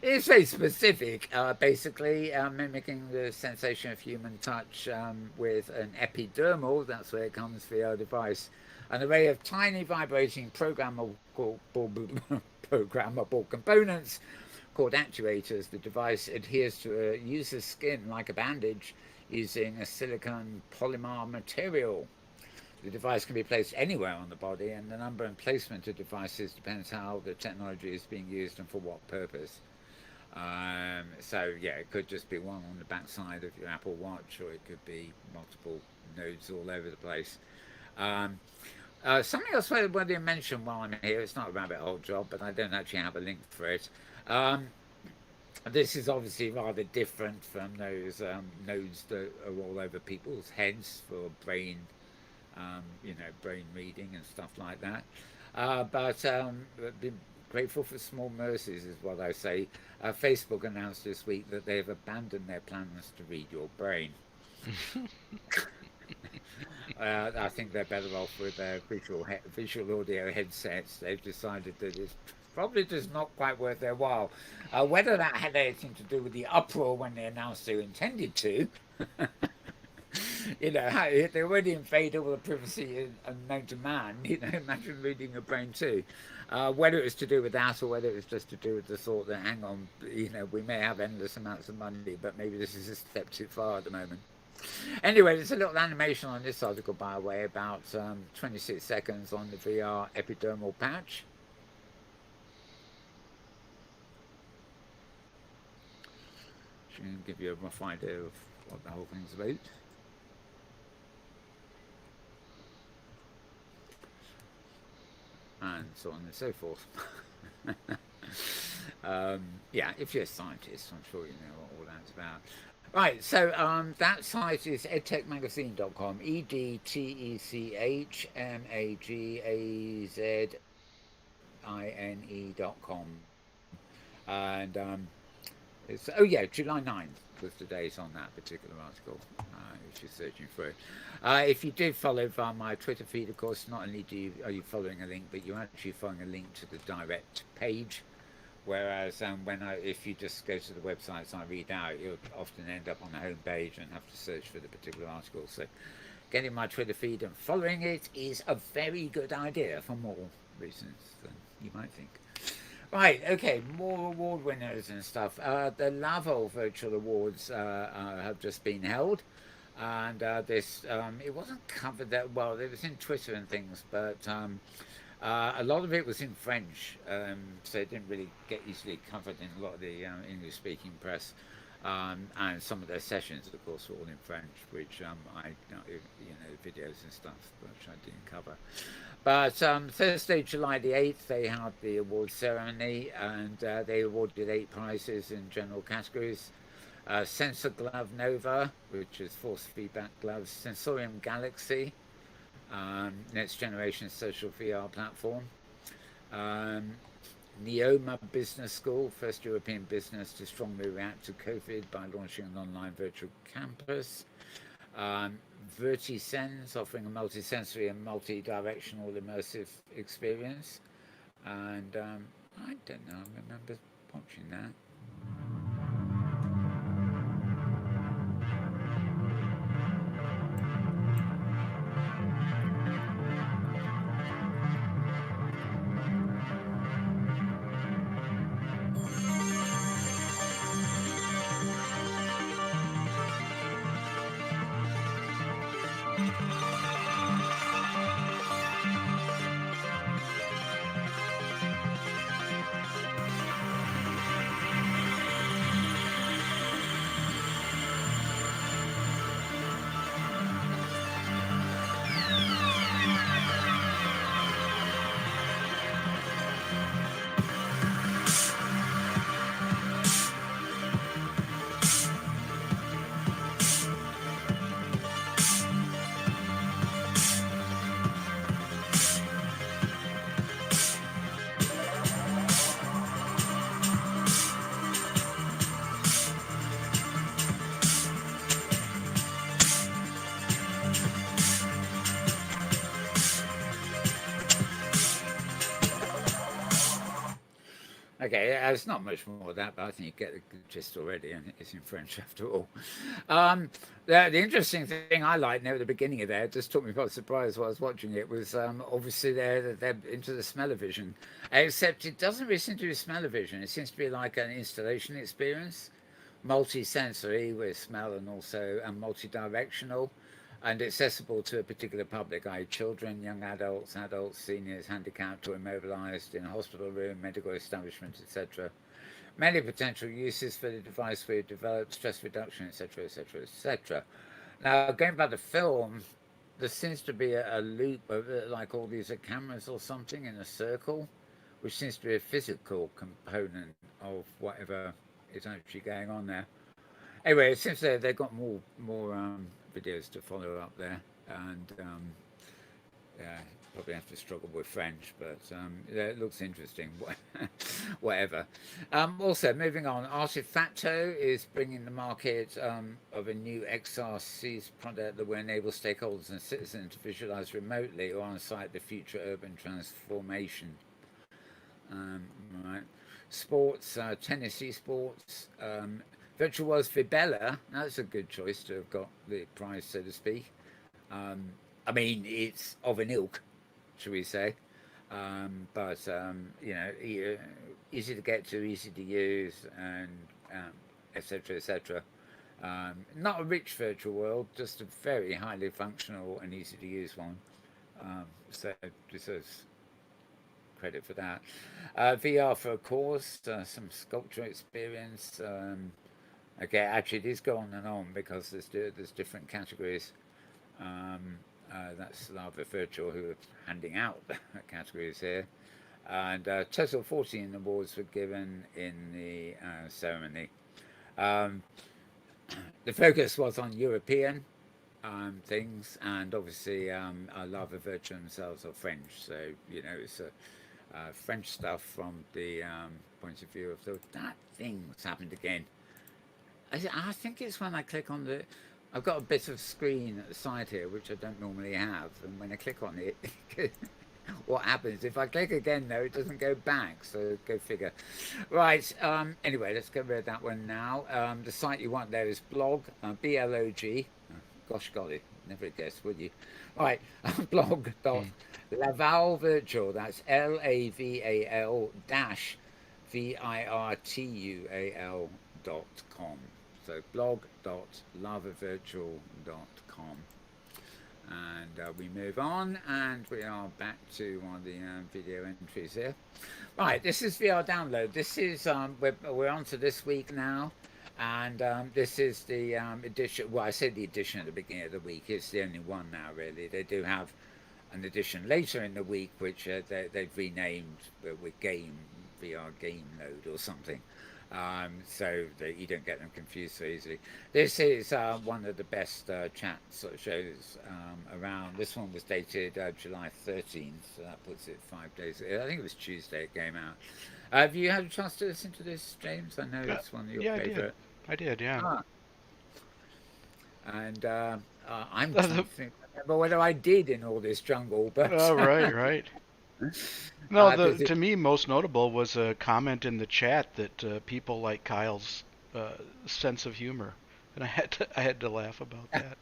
It's very specific, basically mimicking the sensation of human touch with an epidermal, that's where it comes, VR device. An array of tiny vibrating programmable components called actuators. The device adheres to a user's skin like a bandage using a silicon polymer material. The device can be placed anywhere on the body, and the number and placement of devices depends how the technology is being used and for what purpose. So yeah, it could just be one on the back side of your Apple Watch, or it could be multiple nodes all over the place. Something else I wanted to mention while I'm here, it's not a rabbit hole job, but I don't actually have a link for it. This is obviously rather different from those nodes that are all over people's heads for brain, brain reading and stuff like that. But be grateful for small mercies is what I say. Facebook announced this week that they've abandoned their plans to read your brain. I think they're better off with their visual audio headsets. They've decided that it's probably just not quite worth their while. Whether that had anything to do with the uproar when they announced they intended to, they already invade all the privacy known to man. Imagine reading your brain too. Whether it was to do with that or whether it was just to do with the thought that, hang on, we may have endless amounts of money, but maybe this is a step too far at the moment. Anyway, there's a little animation on this article, by the way, about 26 seconds on the VR epidermal patch. Should give you a rough idea of what the whole thing's about. so on and so forth. Yeah, if you're a scientist, I'm sure you know what all that's about. Right, so that site is edtechmagazine.com, edtechmagazine.com. And it's, oh yeah, July 9th was the date on that particular article, if you're searching for it. If you do follow via my Twitter feed, of course, not only are you following a link, but you're actually following a link to the direct page. Whereas if you just go to the websites I read out, you'll often end up on the home page and have to search for the particular article. So getting my Twitter feed and following it is a very good idea for more reasons than you might think. Right, okay, more award winners and stuff. The Laval Virtual Awards have just been held. And this, it wasn't covered that well. It was in Twitter and things, but a lot of it was in French, so it didn't really get easily covered in a lot of the English-speaking press. And some of their sessions, of course, were all in French, which videos and stuff, which I didn't cover. But Thursday, July the 8th, they had the award ceremony, and they awarded 8 prizes in general categories. Sensor Glove Nova, which is force feedback gloves. Sensorium Galaxy, next generation social VR platform. Neoma Business School, first European business to strongly react to COVID by launching an online virtual campus. VertiSens, offering a multi-sensory and multi-directional immersive experience. And I don't know, I remember watching that. Okay, there's not much more of that, but I think you get the gist already, and it's in French after all. The interesting thing I liked near the beginning of there, it just took me by surprise while I was watching it, was obviously they're into the smell-o-vision, except it doesn't really seem to be smell-o-vision. It seems to be like an installation experience, multi-sensory with smell and also multi-directional, and accessible to a particular public, i.e. children, young adults, seniors, handicapped or immobilized in a hospital room, medical establishment, etc. Many potential uses for the device we've developed, stress reduction, etc., etc., etc. Now, going by the film, there seems to be a loop of like all these are cameras or something in a circle, which seems to be a physical component of whatever is actually going on there. Anyway, it seems they've got more videos to follow up there, and yeah, probably have to struggle with French, but yeah, it looks interesting. Whatever. Also, moving on, Artifacto is bringing the market of a new XRC product that will enable stakeholders and citizens to visualize remotely or on site the future urban transformation. Right. Sports, tennis esports. Virtual World's Vibella, that's a good choice to have got the prize, so to speak. I mean, it's of an ilk, shall we say. But, easy to get to, easy to use, and etc., etc. Not a rich virtual world, just a very highly functional and easy to use one. So deserves credit for that. VR for a cause, some sculpture experience. Okay, actually, these go on and on because there's different categories. That's Lava Virtual who are handing out categories here. And total 14 awards were given in the ceremony. Um, the focus was on European things, and obviously, Lava Virtue themselves are French, so it's French stuff from the point of view of that thing's happened again. I think it's when I click on the. I've got a bit of screen at the side here, which I don't normally have, and when I click on it, what happens? If I click again, though, it doesn't go back, so go figure. Right, anyway, let's get rid of that one now. The site you want there is blog, B-L-O-G. Gosh golly, never guess, would you? Right, blog dot Laval Virtual, that's Laval dash virtual.com. So blog.lavavirtual.com. And we move on, and we are back to one of the video entries here. Right, this is VR download. This is we're on to this week now, and this is the edition. Well, I said the edition at the beginning of the week. It's the only one now, really. They do have an edition later in the week, which they've renamed with VR game mode or something. So that you don't get them confused so easily. This is one of the best chat sort of shows around. This one was dated July 13th, so that puts it 5 days. I think it was Tuesday it came out. Have you had a chance to listen to this, James? I know it's one of your favorite. I did, yeah. And I'm trying to think remember whether I did in all this jungle, but right. No, to me, most notable was a comment in the chat that people like Kyle's sense of humor, and I had to laugh about that.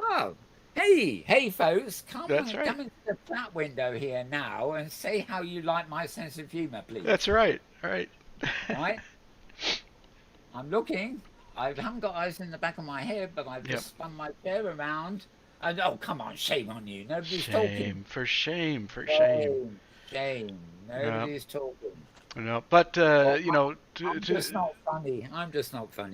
Oh, hey, folks, come into the chat window here now and say how you like my sense of humor, please. That's right. Right. I'm looking. I haven't got eyes in the back of my head, but I've just spun my chair around. And, oh, come on, shame on you. Nobody's talking. For shame. Shame. Nobody's talking. No, but, I'm just not funny.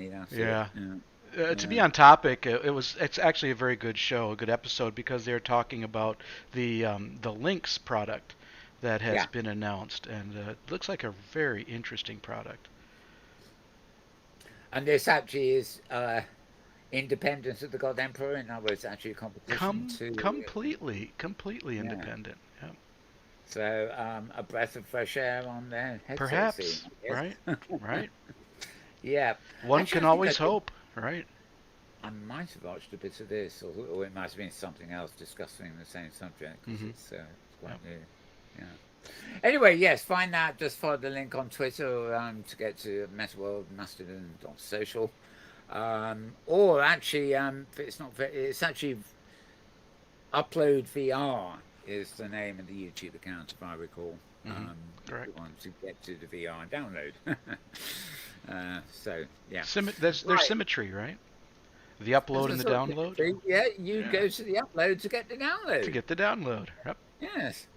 That's it. To be on topic, it's actually a very good show, a good episode, because they're talking about the Lynx product that has been announced, and it looks like a very interesting product. And this actually is independent of the God Emperor, in other words, actually a competition completely independent. Yeah. So a breath of fresh air on their headset. Perhaps, right. Yeah. One can always hope, right? I might have watched a bit of this, or it might have been something else discussing the same subject, because it's quite new. Yeah. Anyway, yes, find that. Just follow the link on Twitter to get to Metaworld, Mastodon.social. Or actually, it's actually Upload VR is the name of the YouTube account, if I recall. Correct. If you want to get to the VR download. So, yeah. There's symmetry, right? The upload and the download? Yeah, you go to the upload to get the download. Yep. Yes.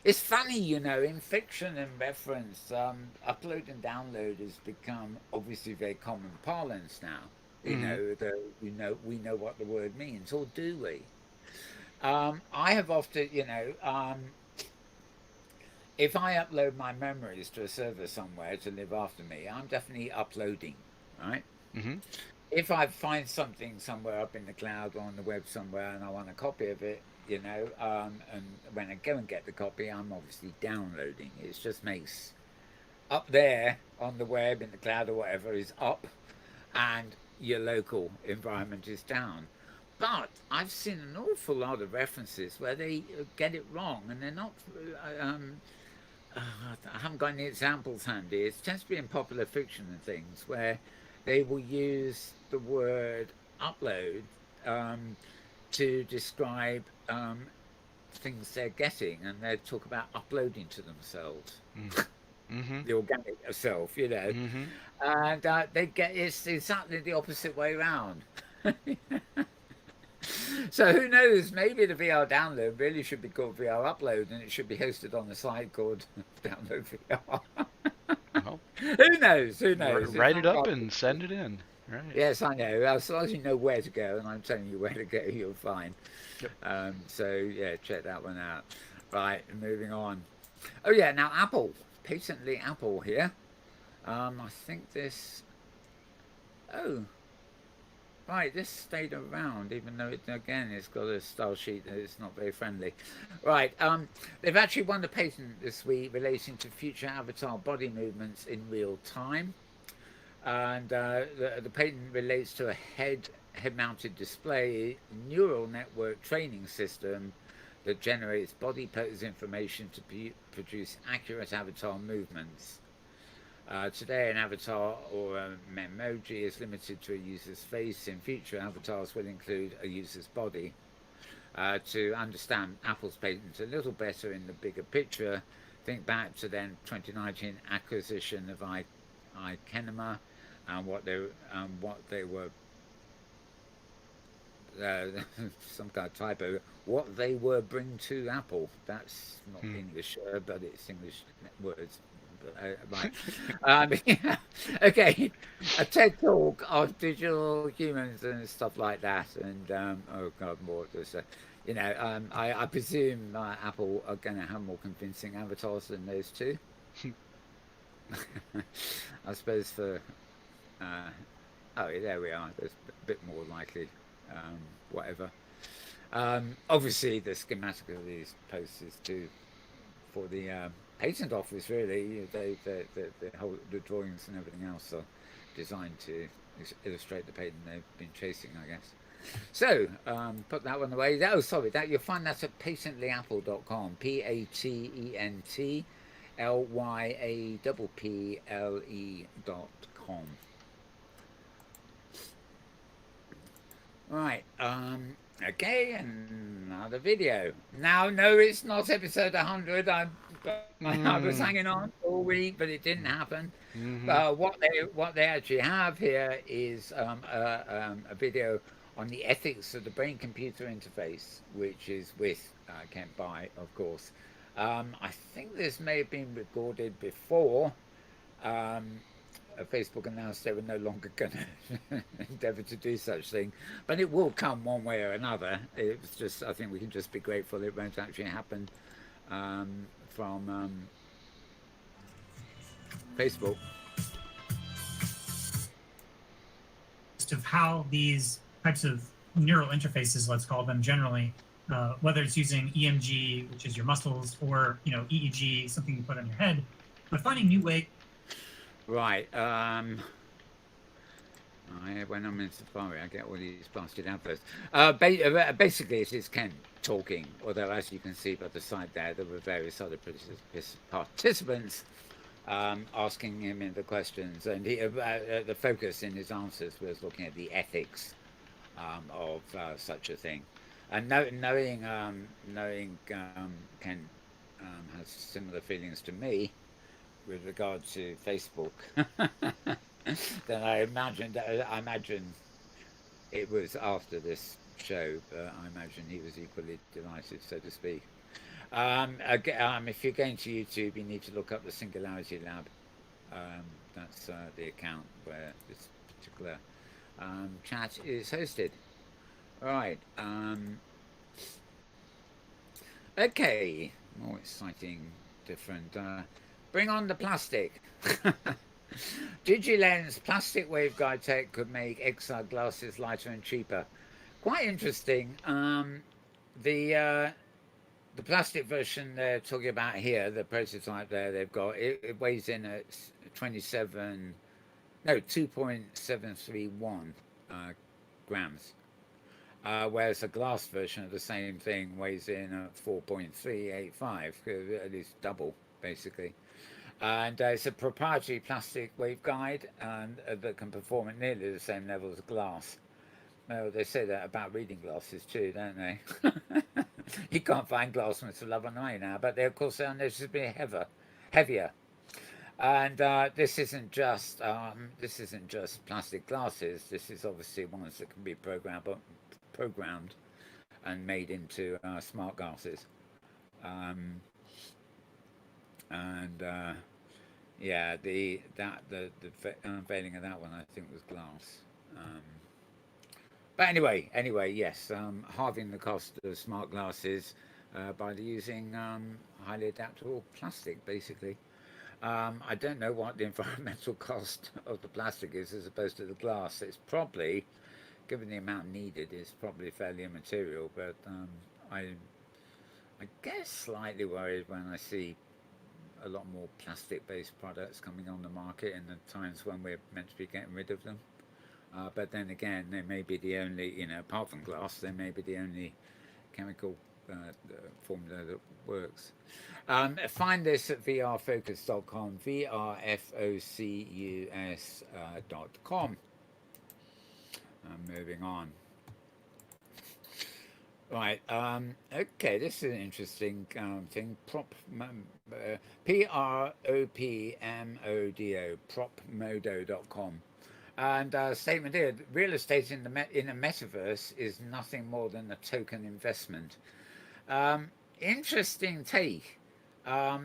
It's funny, in fiction and reference, upload and download has become obviously very common parlance now. We know what the word means, or do we? I have often, if I upload my memories to a server somewhere to live after me, I'm definitely uploading, right? If I find something somewhere up in the cloud or on the web somewhere and I want a copy of it, and when I go and get the copy, I'm obviously downloading. It just makes up there on the web, in the cloud or whatever, is up, and your local environment is down. But I've seen an awful lot of references where they get it wrong, and they're not. I haven't got any examples handy. It tends to be in popular fiction and things where they will use the word upload to describe things they're getting, and they talk about uploading to themselves, the organic self, and they get it's exactly the opposite way around. So who knows? Maybe the VR download really should be called VR upload, and it should be hosted on a site called Download VR. Well, Who knows? Write it up and send it in. Right. Yes, I know. As long as you know where to go, and I'm telling you where to go, you're fine. Yep. So yeah, check that one out. Right, moving on. Oh yeah, now Apple, patently Apple here. I think this. Oh, right, this stayed around, even though it again it's got a style sheet that is not very friendly. Right, they've actually won the patent this week relating to future avatar body movements in real time, and the patent relates to a head-mounted display neural network training system that generates body pose information to produce accurate avatar movements. Today, an avatar or a memoji is limited to a user's face. In future, avatars will include a user's body. To understand Apple's patent a little better in the bigger picture, think back to then 2019 acquisition of iKenema and what they were uh, some kind of typo. What they were bring to Apple. That's not English, but it's English words. Right. Yeah. Okay. A TED talk of digital humans and stuff like that. And oh god, more just I presume Apple are going to have more convincing avatars than those two. I suppose for oh, there we are. There's a bit more likely. Whatever. Obviously, the schematic of these posts is for the patent office. Really, the drawings and everything else are designed to illustrate the patent they've been chasing, I guess. So put that one away. Oh, sorry, that you'll find that at patentlyapple.com. patentlyapple.com. Right. Okay, another video. Now, no, it's not episode 100. I was hanging on all week, but it didn't happen. What they actually have here is a video on the ethics of the brain-computer interface, which is with Kent Bai, of course. I think this may have been recorded before. Facebook announced they were no longer going to endeavour to do such thing, but it will come one way or another. It's just, I think we can just be grateful it won't actually happen from Facebook. Of how these types of neural interfaces, let's call them generally, whether it's using EMG, which is your muscles, or EEG, something you put on your head, but finding new ways. Right. When I'm in Safari, I get all these blasted adverts. Basically, it is Ken talking, although as you can see by the side there were various other participants asking him the questions, and the focus in his answers was looking at the ethics of such a thing. And knowing Ken has similar feelings to me with regard to Facebook, then I imagine it was after this show, but I imagine he was equally delighted, so to speak. If you're going to YouTube, you need to look up the Singularity Lab. That's the account where this particular chat is hosted. Right. Okay. More exciting, different. Bring on the plastic. DigiLens plastic waveguide tech could make XR glasses lighter and cheaper. Quite interesting. The plastic version they're talking about here, the prototype there they've got, it weighs in at 2.731 grams. Whereas a glass version of the same thing weighs in at 4.385, at least double, basically. And it's a proprietary plastic waveguide that can perform at nearly the same level as glass. Well, they say that about reading glasses too, don't they? You can't find glass ones to love and money now, but they, of course, are noticeably heavier. And this isn't just plastic glasses. This is obviously ones that can be programmed and made into smart glasses. Yeah, the unveiling of that one I think was glass. But anyway, yes, halving the cost of smart glasses by using highly adaptable plastic, basically. I don't know what the environmental cost of the plastic is as opposed to the glass. It's probably, given the amount needed, it's probably fairly immaterial. But I, I guess slightly worried when I see a lot more plastic-based products coming on the market in the times when we're meant to be getting rid of them. But then again, they may be the only, apart from glass, they may be the only chemical formula that works. Find this at vrfocus.com, vrfocus.com. Moving on. Right. Okay. This is an interesting thing. PROPMODO. Propmodo.com. And statement here: real estate in a metaverse is nothing more than a token investment. Interesting take. I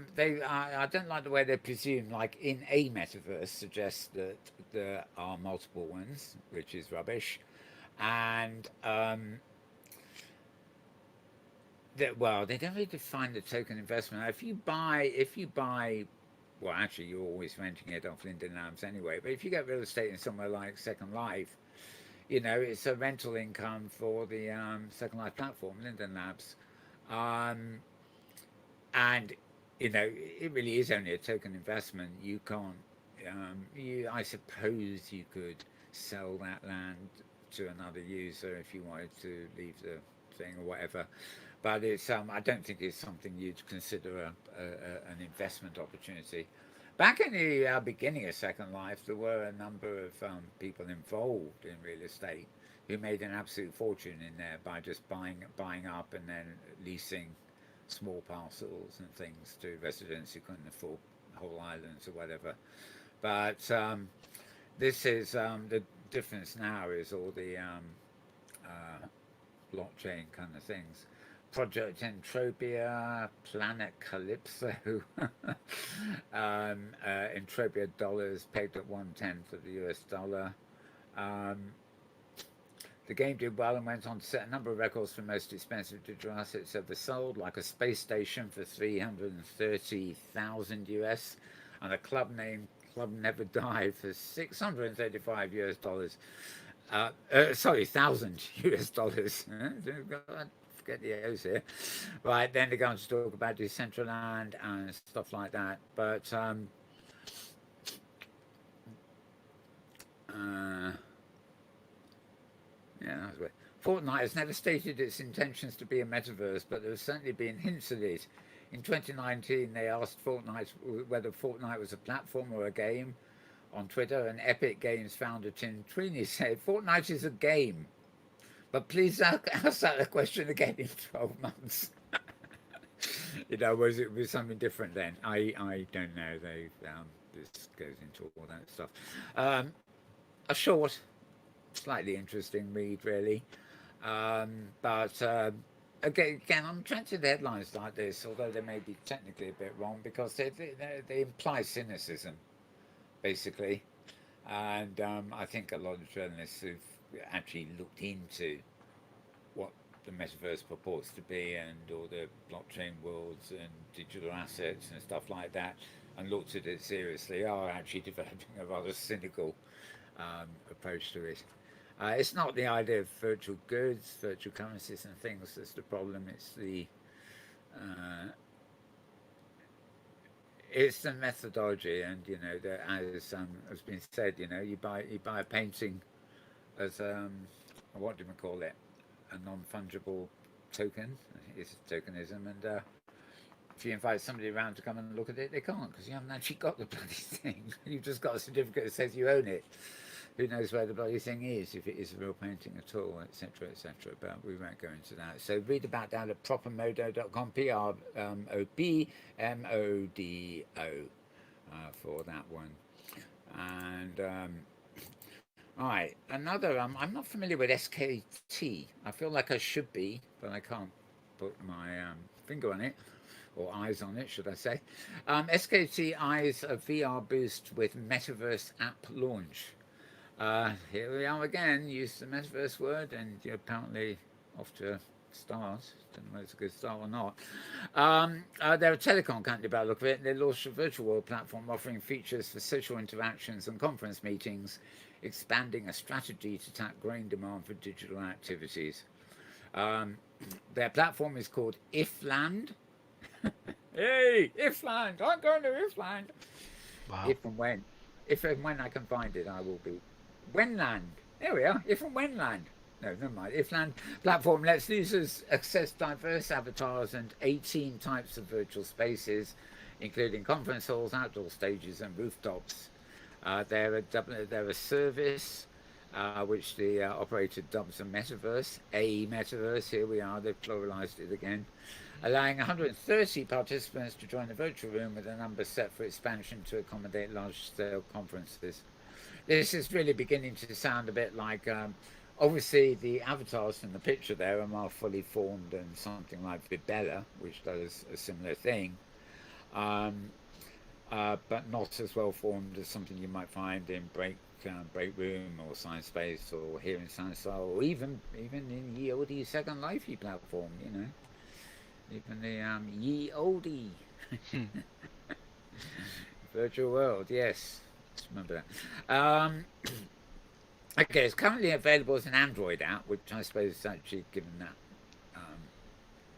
don't like the way they presume, like in a metaverse, suggests that there are multiple ones, which is rubbish, and well, they don't really define the token investment. If you buy, well, actually, you're always renting it off Linden Labs anyway. But if you get real estate in somewhere like Second Life, it's a rental income for the Second Life platform, Linden Labs, and it really is only a token investment. You can't. I suppose you could sell that land to another user if you wanted to leave the thing or whatever. But it's I don't think it's something you'd consider an investment opportunity. Back in the beginning of Second Life, there were a number of people involved in real estate who made an absolute fortune in there by just buying up and then leasing small parcels and things to residents who couldn't afford whole islands or whatever. But this is the difference now is all the blockchain kind of things. Project Entropia, Planet Calypso, Entropia dollars pegged at 1/10 of the US dollar. The game did well and went on to set a number of records for most expensive digital assets ever sold, like a space station for 330,000 US, and a club named Club Never Died for 635 US dollars. Sorry, 1,000 US dollars. Get the O's here. Right, then they're going to talk about Decentraland and stuff like that. But yeah, that was weird. Fortnite has never stated its intentions to be a metaverse, but there have certainly been hints at it. In 2019, they asked Fortnite whether Fortnite was a platform or a game on Twitter, and Epic Games founder Tim Sweeney said, "Fortnite is a game. But please ask that question again in 12 months." Was it something different then? I don't know. This goes into all that stuff. A short, slightly interesting read, really. But again, I'm trying to the headlines like this, although they may be technically a bit wrong because they imply cynicism, basically. And I think a lot of journalists who've actually looked into what the metaverse purports to be and all the blockchain worlds and digital assets and stuff like that and looked at it seriously are actually developing a rather cynical approach to it. It's not the idea of virtual goods, virtual currencies and things that's the problem. It's the methodology, and as has been said, you buy a painting as what do we call it? A non-fungible token. It's tokenism, and if you invite somebody around to come and look at it, they can't because you haven't actually got the bloody thing. You've just got a certificate that says you own it. Who knows where the bloody thing is, if it is a real painting at all, etc., etc. But we won't go into that. So read about that at propermodo.com, PROPMODO, for that one. And all right, another. I'm not familiar with SKT. I feel like I should be, but I can't put my finger on it, or eyes on it, should I say. SKT eyes a VR boost with Metaverse app launch. Here we are again, use the Metaverse word, and you're apparently off to a start. Don't know whether it's a good start or not. They're a telecom company by the look of it. They launched a virtual world platform offering features for social interactions and conference meetings, expanding a strategy to tap growing demand for digital activities. Their platform is called Ifland. Hey, Ifland! I'm going to Ifland. Wow. If and when I can find it, I will be. Wenland. There we are. If and Wenland. No, never mind. Ifland platform lets users access diverse avatars and 18 types of virtual spaces, including conference halls, outdoor stages, and rooftops. They're a service which the operator dubs a metaverse. A metaverse. Here we are. They've pluralized it again. Allowing 130 participants to join a virtual room with a number set for expansion to accommodate large-scale conferences. This is really beginning to sound a bit like, obviously the avatars in the picture there are more fully formed than something like Vibella, which does a similar thing, but not as well formed as something you might find in Break Room or Science Space or here in Science or even in Ye Olde Second Lifey platform, you know. Even the Ye Olde virtual world, yes. Just remember that. Okay, it's currently available as an Android app, which I suppose is actually, given that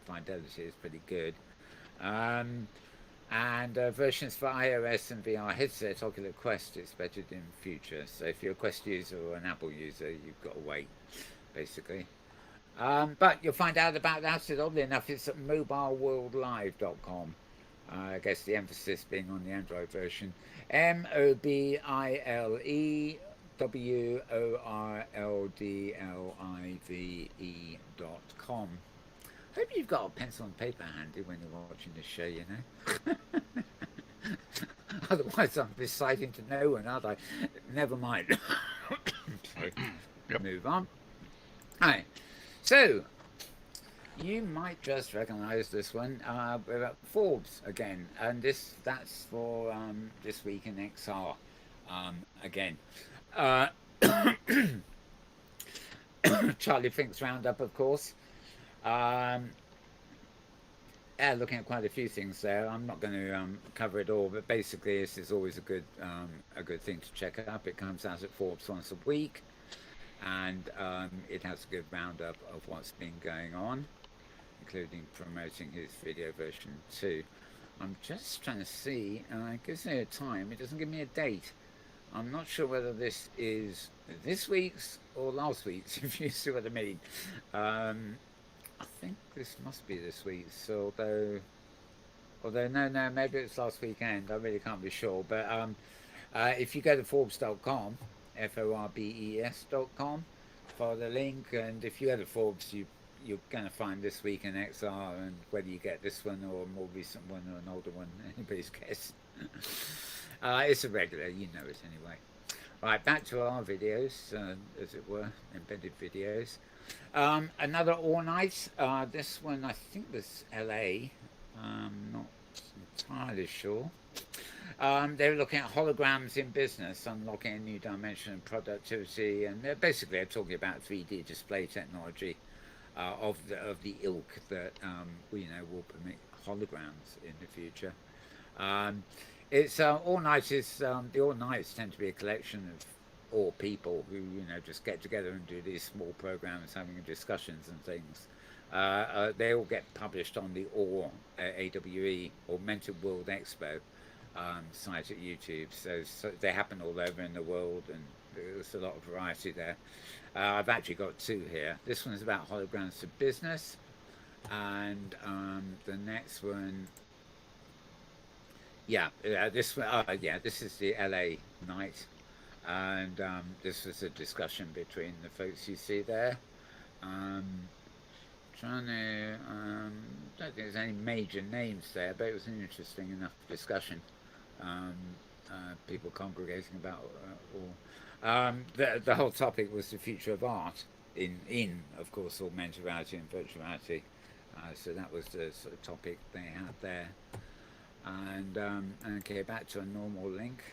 fidelity, is pretty good. And versions for iOS and VR headset, Oculus Quest, expected in future. So if you're a Quest user or an Apple user, you've got to wait, basically. But you'll find out about that, oddly enough, it's at mobileworldlive.com. I guess the emphasis being on the Android version. mobileworldlive.com. Hope you've got a pencil and paper handy when you're watching this show, you know. Otherwise, I'm reciting to no one, aren't I? Never mind. Sorry. Yep. Move on. Hi. So, you might just recognise this one. We're at Forbes again, and that's for this week in XR again. Charlie Fink's roundup, of course. Looking at quite a few things there. I'm not going to cover it all, but basically, this is always a good thing to check up. It comes out at Forbes once a week. And it has a good roundup of what's been going on, including promoting his video version 2. I'm just trying to see, it gives me a time, it doesn't give me a date. I'm not sure whether this is this week's or last week's, if you see what I mean. I think this must be this week's, although no, maybe it's last weekend, I really can't be sure. But if you go to Forbes.com, Forbes.com, follow the link, and if you go to Forbes, you're going to find this week in XR, and whether you get this one or a more recent one or an older one, anybody's guess. It's a regular, you know it anyway. Right, back to our videos, as it were, embedded videos. Another all night. This one I think was LA. Not entirely sure. They were looking at holograms in business, unlocking a new dimension of productivity, and they're talking about 3D display technology of the ilk that will permit holograms in the future. It's all night is the all nights tend to be a collection of all people who just get together and do these small programs, having discussions and things. They all get published on the AWE, Augmented World Expo site at YouTube, so they happen all over in the world, and there's a lot of variety there. I've actually got two here. This one's about holograms for business, and the next one, this is the LA night, and this was a discussion between the folks you see there. Don't think there's any major names there, but it was an interesting enough discussion. People congregating about the whole topic was the future of art in of course augmented reality and virtual reality. So that was the sort of topic they had there. And okay, back to a normal link.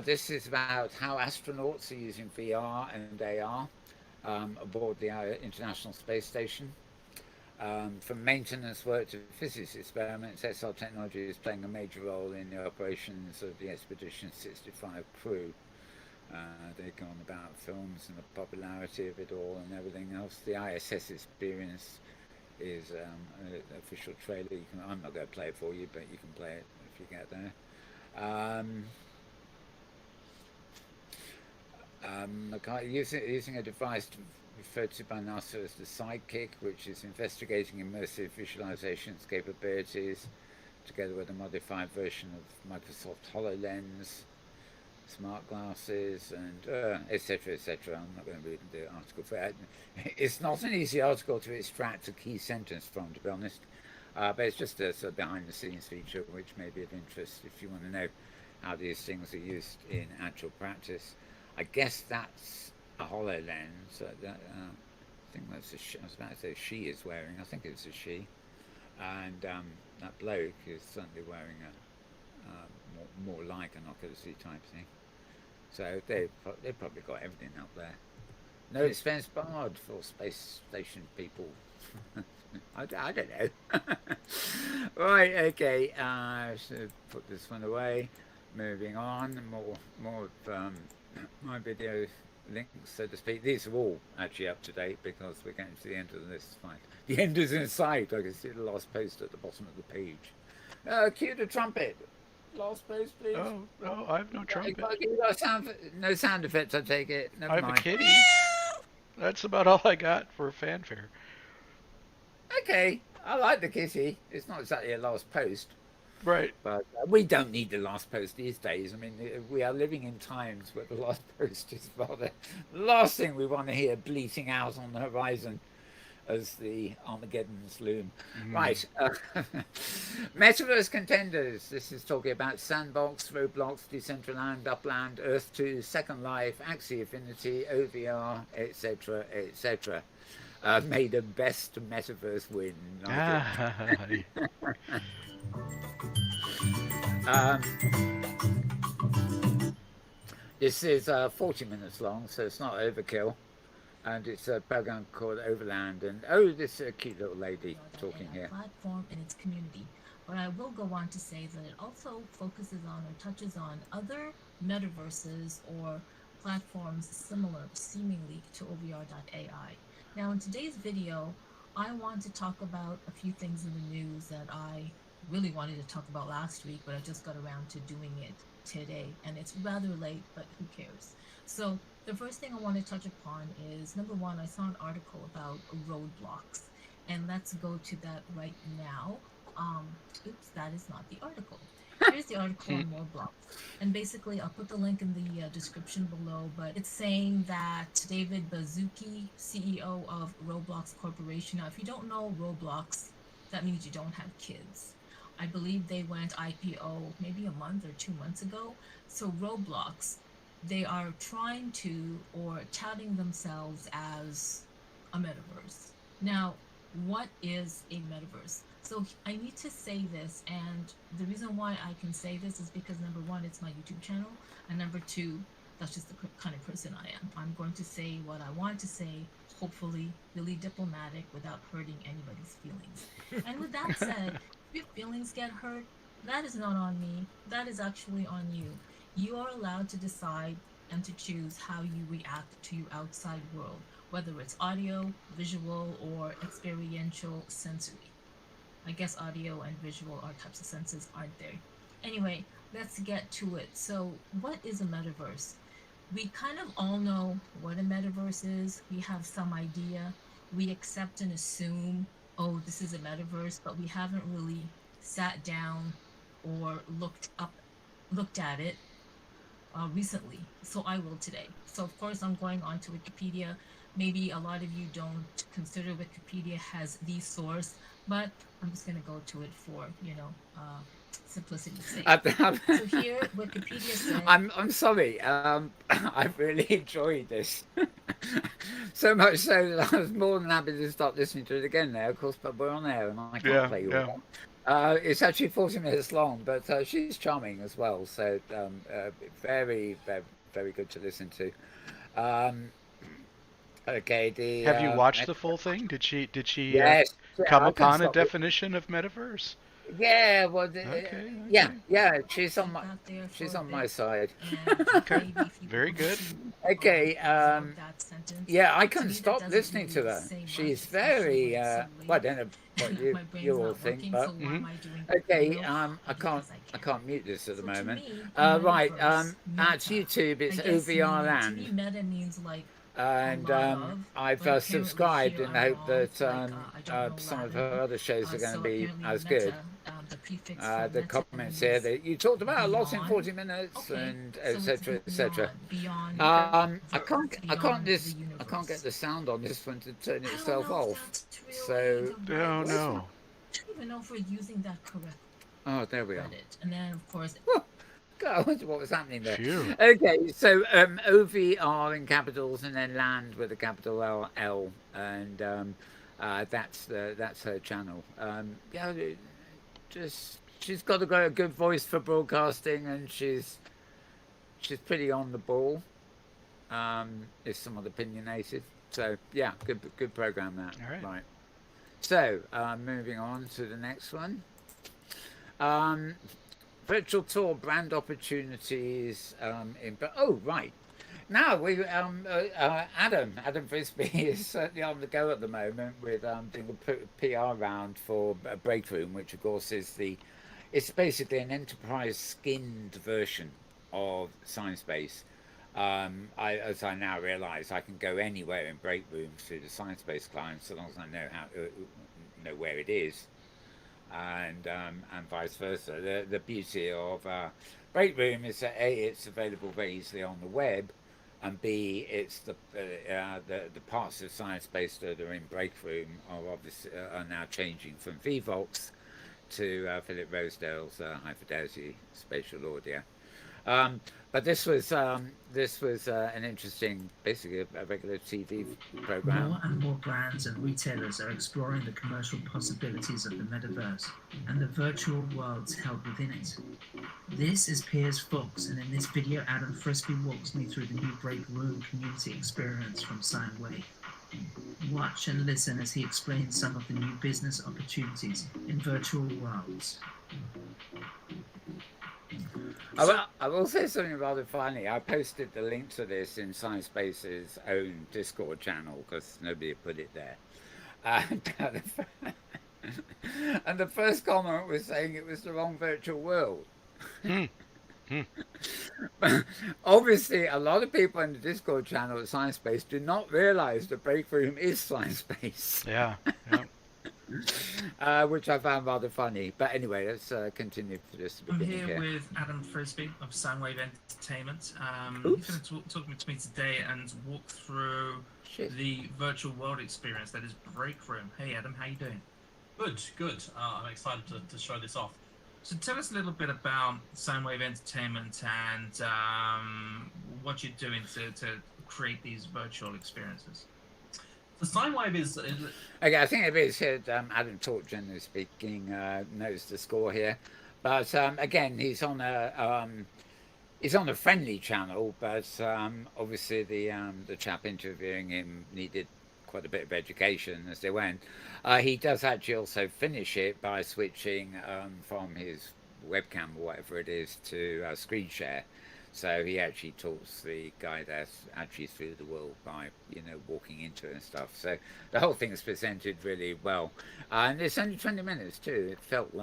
This is about how astronauts are using VR and AR aboard the International Space Station. From maintenance work to physics experiments, XR technology is playing a major role in the operations of the Expedition 65 crew. They go on about films and the popularity of it all and everything else. The ISS experience is an official trailer. I'm not going to play it for you, but you can play it if you get there. Using a device referred to by NASA as the Sidekick, which is investigating immersive visualizations capabilities, together with a modified version of Microsoft HoloLens, smart glasses, and etc. etc. I'm not going to read the article for that. It's not an easy article to extract a key sentence from, to be honest, but it's just a sort of behind-the-scenes feature which may be of interest if you want to know how these things are used in actual practice. I guess that's a HoloLens. I think that's I was about to say she is wearing. I think it's a she, and that bloke is certainly wearing a more like an Oculus type thing. So they've probably got everything out there. No expense barred for space station people. I don't know. Right, okay. I should put this one away. Moving on. More of my video links, so to speak. These are all actually up to date because we're getting to the end of this fight. The end is in sight. I can see the last post at the bottom of the page. Cue the trumpet. Last post, please. Oh, I have no trumpet. You got no sound effects, I take it. Never I mind. have a kitty. That's about all I got for fanfare. Okay, I like the kitty. It's not exactly a last post. Right. But we don't need the last post these days. I mean, we are living in times where the last post is rather the last thing we want to hear bleating out on the horizon as the Armageddons loom. Right. Metaverse contenders. This is talking about Sandbox, Roblox, Decentraland, Upland, Earth 2, Second Life, Axie Infinity, OVR, etc., etc. May the best Metaverse win. This is 40 minutes long, so it's not overkill. And it's a program called Overland. And this cute little lady talking here. Platform and its community. But I will go on to say that it also focuses on or touches on other metaverses or platforms similar seemingly to OVR.ai. Now in today's video, I want to talk about a few things in the news that I really wanted to talk about last week, but I just got around to doing it today, and it's rather late, but who cares? So the first thing I want to touch upon is, number one, I saw an article about roadblocks, and let's go to that right now. Oops, that is not the article. Here's the article on roadblocks, and basically I'll put the link in the description below, but it's saying that David Baszucki, CEO of Roblox Corporation. Now if you don't know Roblox, that means you don't have kids. I believe they went IPO maybe a month or 2 months ago. So Roblox, they are trying to, or touting themselves as a metaverse. Now, what is a metaverse? So I need to say this, and the reason why I can say this is because number one, it's my YouTube channel, and number two, that's just the kind of person I am. I'm going to say what I want to say, hopefully really diplomatic without hurting anybody's feelings. And with that said, if your feelings get hurt, that is not on me. That is actually on you. You are allowed to decide and to choose how you react to your outside world, whether it's audio, visual, or experiential sensory. I guess audio and visual are types of senses, aren't there? Anyway, let's get to it. So what is a metaverse? We kind of all know what a metaverse is. We have some idea. We accept and assume, oh, this is a metaverse, but we haven't really sat down or looked at it recently. So I will today. So of course I'm going on to Wikipedia. Maybe a lot of you don't consider Wikipedia as the source, but I'm just going to go to it for, simplicity's sake. So here, Wikipedia says... I'm sorry. I've really enjoyed this. So much so that I was more than happy to start listening to it again now, of course, but we're on air and I can't play you all. It's actually 40 minutes long, but she's charming as well, so very, very, very good to listen to. Okay, the Have you watched the full thing? Did she yes, yeah, come I couldn't upon a stop it. definition of metaverse? Yeah, well, Okay, yeah, okay, yeah, she's on She my got there she's for a on my bit, side. and okay. maybe if you Very were good. to Okay, absorb that sentence, yeah, I to couldn't me that stop doesn't listening to really her. say much, She's especially very, when it's so well, I late don't know what and my you brain's all not think, working. but So why am I doing okay, radio? I can't, Because I I can. can't mute this at the So to moment. me, Right, metaverse, at meta, YouTube, I it's guess OVR meaning to me, Land, meta means like a and lot of, I've but apparently subscribed here in the I'm hope wrong. that Like I don't know some of Latin, her other shows are going to so be apparently as meta, good. the prefix for The meta comments here means that you talked about a lot in beyond. 40 minutes, Okay, and so it's etc. etc. beyond I can't beyond the I can't get universe. the sound on this one to turn I don't itself know if off. that's really So the right Oh where's word. my? no. I don't even know if we're using that correctly. Oh, there we are. Credit, and then of course, God, I wonder what was happening there. Phew. Okay, so OVR in capitals, and then land with a capital L, and that's her channel. Yeah, just she's got a good voice for broadcasting, and she's pretty on the ball. Is somewhat opinionated. So yeah, good program that. All right. Right. So moving on to the next one. Um, virtual tour brand opportunities oh right. Now we Adam Frisbee is certainly on the go at the moment with doing a PR round for Breakroom, which of course is it's basically an enterprise skinned version of Sciencebase. As I now realise, I can go anywhere in Breakroom through the Sciencebase client, so long as I know where it is, and vice versa. The beauty of Breakroom is that A, it's available very easily on the web, and B, it's the parts of Sciencebase that are in Breakroom are now changing from VVox to Philip Rosedale's high fidelity spatial audio. But this was an interesting, basically a regular TV program. More and more brands and retailers are exploring the commercial possibilities of the metaverse and the virtual worlds held within it. This is Piers Fox, and in this video, Adam Frisbee walks me through the new Break Room community experience from Sine Wave. Watch and listen as he explains some of the new business opportunities in virtual worlds. I will say something rather funny. I posted the link to this in Sciencespace's own Discord channel because nobody put it there. And the first comment was saying it was the wrong virtual world. Obviously, a lot of people in the Discord channel at Sciencespace do not realise the Breakroom is Sciencespace. Yeah. Which I found rather funny. But anyway, let's continue for this. I'm here with Adam Frisbee of Soundwave Entertainment. He's going to talk to me today and walk through the virtual world experience that is Breakroom. Hey Adam, how you doing? Good. I'm excited to show this off. So tell us a little bit about Soundwave Entertainment and what you're doing to create these virtual experiences. The sine wave is okay. I think it is Adam Talk, generally speaking, knows the score here, but again, he's on a friendly channel, but obviously the chap interviewing him needed quite a bit of education as they went. He does actually also finish it by switching from his webcam or whatever it is to screen share. So he actually talks the guy that's actually through the world by, walking into it and stuff. So the whole thing is presented really well. And it's only 20 minutes too. It felt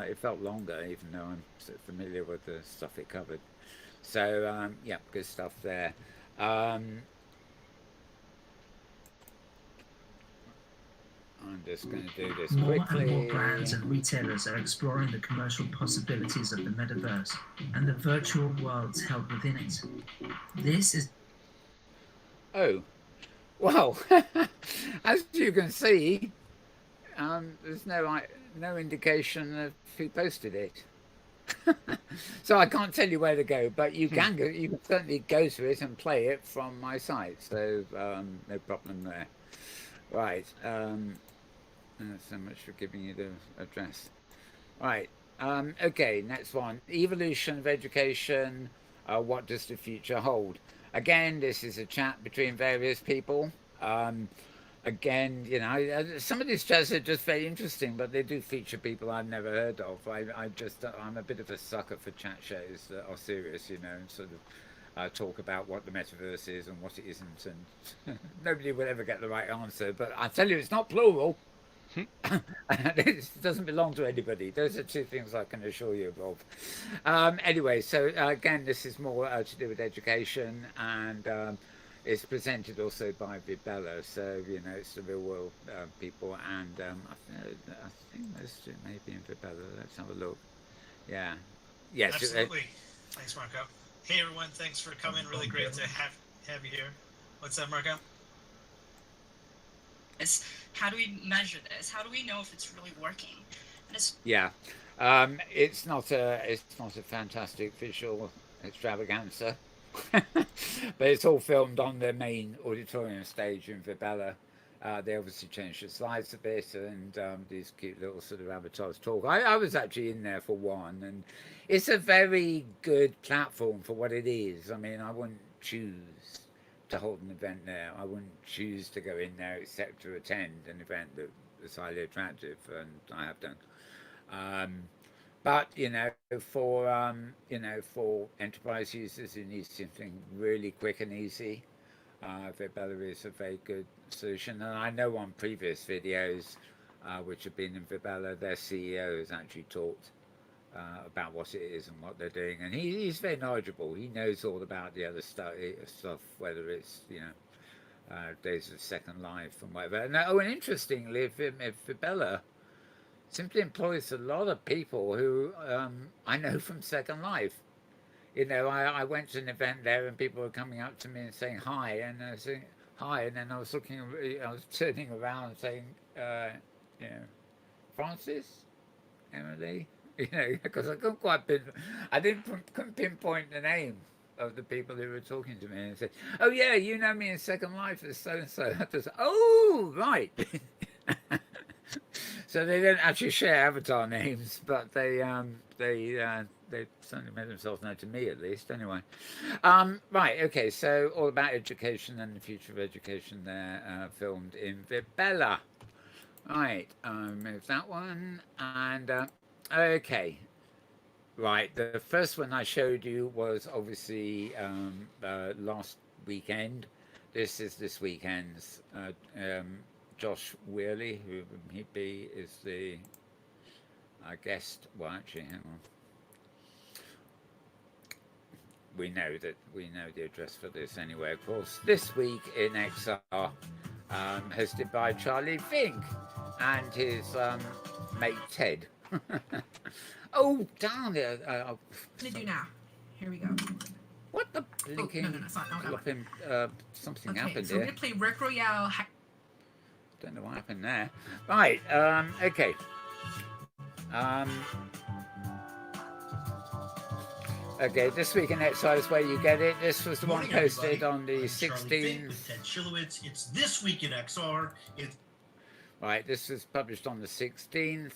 longer, even though I'm so familiar with the stuff it covered. So, yeah, good stuff there. I'm just going to do this quickly. More and more brands and retailers are exploring the commercial possibilities of the metaverse and the virtual worlds held within it. This is... Oh, well, as you can see, there's no indication of who posted it. So I can't tell you where to go, but you can go. You can certainly go to it and play it from my site. So no problem there. Right. So much for giving you the address. Right. Okay. Next one. Evolution of education. What does the future hold? Again, this is a chat between various people. Again, you know, some of these shows are just very interesting, but they do feature people I've never heard of. I'm a bit of a sucker for chat shows that are serious, you know, and sort of talk about what the metaverse is and what it isn't, and nobody will ever get the right answer. But I tell you, it's not plural. It doesn't belong to anybody. Those are two things I can assure you of. Anyway, so again, this is more to do with education, and it's presented also by Vibella. So you know, it's the real world people, and I think most of it may be in Vibella. Let's have a look. Yeah. Yes. Absolutely. Thanks, Marco. Hey, everyone. Thanks for coming. Really great to have you here. What's up, Marco? How do we measure this? How do we know if it's really working? Yeah, it's not a fantastic visual extravaganza, but it's all filmed on the main auditorium stage in Vibella. They obviously changed the slides a bit, and these cute little sort of avatars talk. I was actually in there for one, and it's a very good platform for what it is. I mean, I wouldn't choose to hold an event there. I wouldn't choose to go in there except to attend an event that was highly attractive, and I have done. But you know, for enterprise users who need something really quick and easy, Vibella is a very good solution. And I know on previous videos, which have been in Vibella, their CEO has actually talked about what it is and what they're doing, and he's very knowledgeable. He knows all about the other stuff, whether it's Days of Second Life and whatever. And interestingly, Vibella simply employs a lot of people who I know from Second Life. You know, I went to an event there, and people were coming up to me and saying hi, and I was saying hi, and then I was turning around and saying, Francis, Emily. You know, because I couldn't pinpoint the name of the people who were talking to me, and said, "Oh yeah, you know me in Second Life as so and so." Oh right. So they don't actually share avatar names, but they certainly made themselves known to me, at least. Anyway, right, okay. So all about education and the future of education there, filmed in Vibella. Right, move that one, and okay. Right, the first one I showed you was obviously last weekend. This is this weekend's. Josh Weirley, who he be, is the guest. Well, actually, hang on. We know the address for this anyway. Of course, this week in XR, hosted by Charlie Fink and his mate Ted. Oh, darn it! What are you gonna do now? Here we go. What the blinking? Oh, no, it's not. Flipping, something happened so here. we're gonna play Rick Royale. Don't know what happened there. Right, okay. Okay, this week in XR is where you get it. This was the one posted on the 16th. Ted Chilowitz. It's This Week in XR. Right, this was published on the 16th,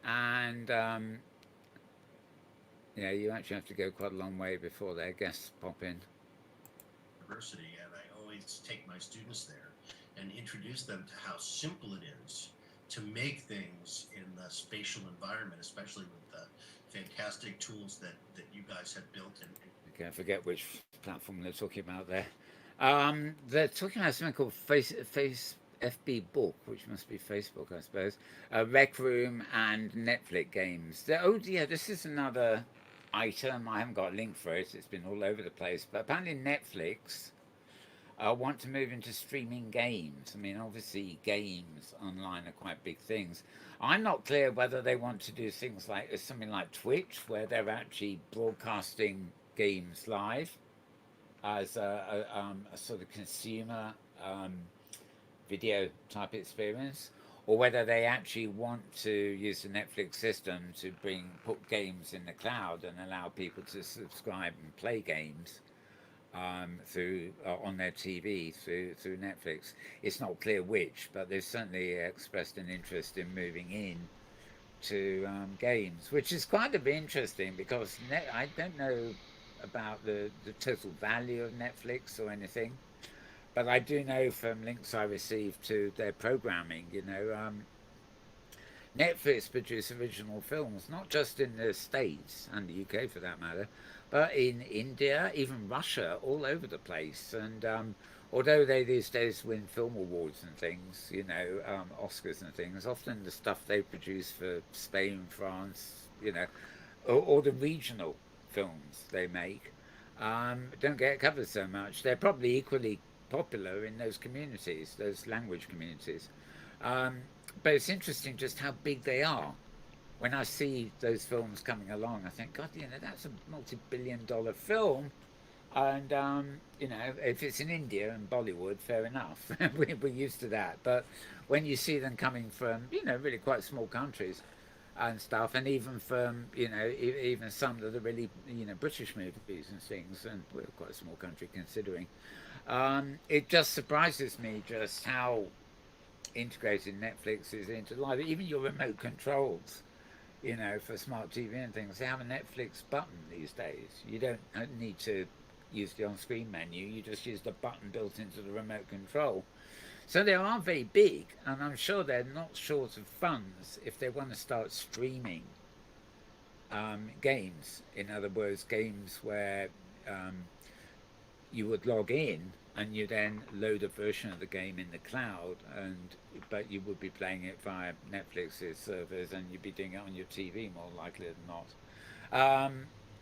and yeah, you actually have to go quite a long way before their guests pop in. University, and I always take my students there and introduce them to how simple it is to make things in the spatial environment, especially with the fantastic tools that you guys have built. Okay, I forget which platform they're talking about there. They're talking about something called Face FB Book, which must be Facebook, I suppose. Rec Room and Netflix games. Oh yeah, this is another item. I haven't got a link for it. It's been all over the place. But apparently Netflix want to move into streaming games. I mean, obviously games online are quite big things. I'm not clear whether they want to do things like something like Twitch, where they're actually broadcasting games live as a sort of consumer video type experience, or whether they actually want to use the Netflix system to put games in the cloud and allow people to subscribe and play games through on their TV through Netflix. It's not clear which, but they've certainly expressed an interest in moving in to games, which is kind of interesting because I don't know about the total value of Netflix or anything, but I do know from links I received to their programming, Netflix produce original films, not just in the States and the UK for that matter, but in India, even Russia, all over the place. And although they these days win film awards and things, Oscars and things, often the stuff they produce for Spain, France, or the regional films they make don't get covered so much. They're probably equally popular in those communities, those language communities. Um, but it's interesting just how big they are. When I see those films coming along, I think, God, that's a multi-billion-dollar film. And, if it's in India and Bollywood, fair enough. We're used to that. But when you see them coming from, really quite small countries and stuff, and even from, even some that are really, British movies and things, and we're quite a small country considering, it just surprises me just how integrated Netflix is into life. Even your remote controls, for smart TV and things, they have a Netflix button these days. You don't need to use the on-screen menu. You just use the button built into the remote control. So they are very big, and I'm sure they're not short of funds if they want to start streaming games. In other words, games where you would log in and you then load a version of the game in the cloud, but you would be playing it via Netflix's servers, and you'd be doing it on your TV more likely than not.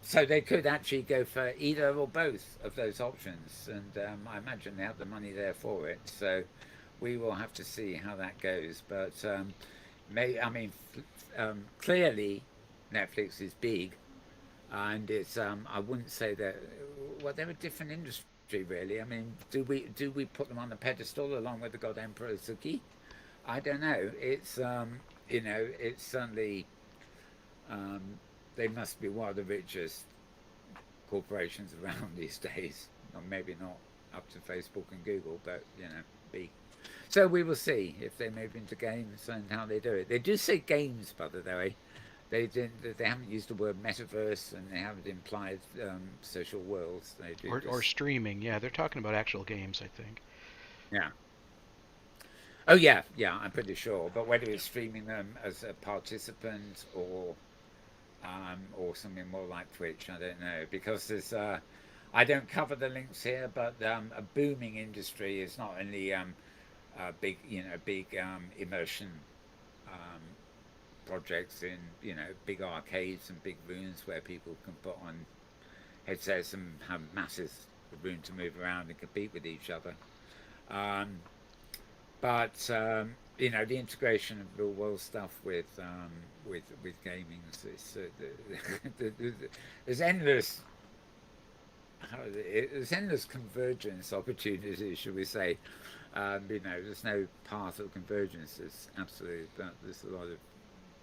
So they could actually go for either or both of those options, and I imagine they have the money there for it. So we will have to see how that goes. But clearly Netflix is big, and it's I wouldn't say that. Well, they're a different industry, really. I mean, do we put them on a pedestal along with the God Emperor Suki? I don't know. It's it's certainly they must be one of the richest corporations around these days. Or maybe not up to Facebook and Google, but big. So we will see if they move into games and how they do it. They do say games, by the way. They haven't used the word metaverse, and they haven't implied social worlds. They do or streaming. Yeah, they're talking about actual games, I think. Yeah. Oh yeah, I'm pretty sure. But whether it's streaming them as a participant or something more like Twitch, I don't know, because there's I don't cover the links here, but a booming industry is not only big immersion projects in big arcades and big rooms where people can put on headsets and have massive room to move around and compete with each other. But the integration of real world stuff with gaming, there's endless convergence opportunities, should we say. There's no path of convergence. There's a lot of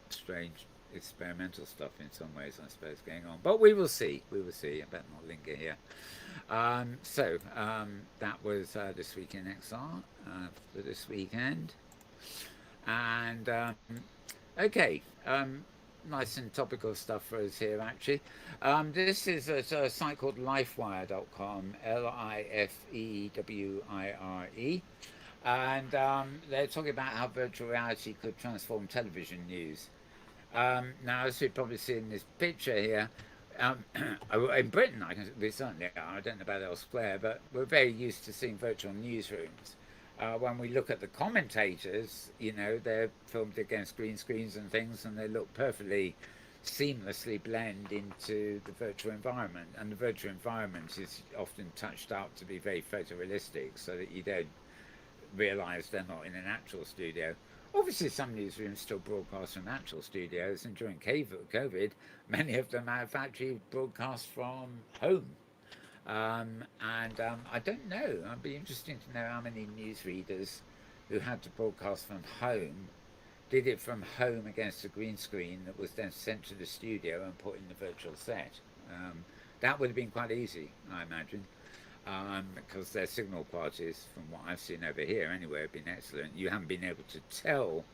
strange experimental stuff in some ways, I suppose, going on. But we will see. I better not linger here. That was This Week in XR for this weekend. And okay, nice and topical stuff for us here, actually. This is a site called lifewire.com, Lifewire. And they're talking about how virtual reality could transform television news. Now, as you've probably seen in this picture here, in Britain, we certainly are. I don't know about elsewhere, but we're very used to seeing virtual newsrooms. When we look at the commentators, they're filmed against green screens and things, and they look perfectly seamlessly blend into the virtual environment. And the virtual environment is often touched up to be very photorealistic, so that you don't realise they're not in an actual studio. Obviously, some newsrooms still broadcast from actual studios, and during COVID, many of them have actually broadcast from home. I don't know. I'd be interested to know how many newsreaders who had to broadcast from home did it from home against a green screen that was then sent to the studio and put in the virtual set. That would have been quite easy, I imagine. Because their signal qualities, from what I've seen over here anyway, have been excellent. You haven't been able to tell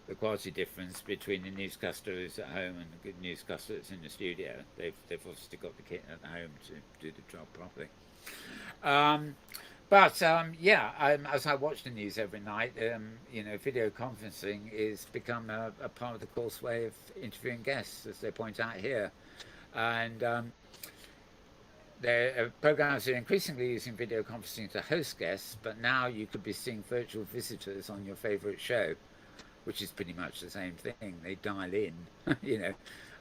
the quality difference between the newscaster who's at home and the good newscaster that's in the studio. They've obviously got the kit at home to do the job properly. But yeah, as I watch the news every night, video conferencing is become a part of the course way of interviewing guests, as they point out here. And programs are increasingly using video conferencing to host guests, but now you could be seeing virtual visitors on your favorite show, which is pretty much the same thing. They dial in,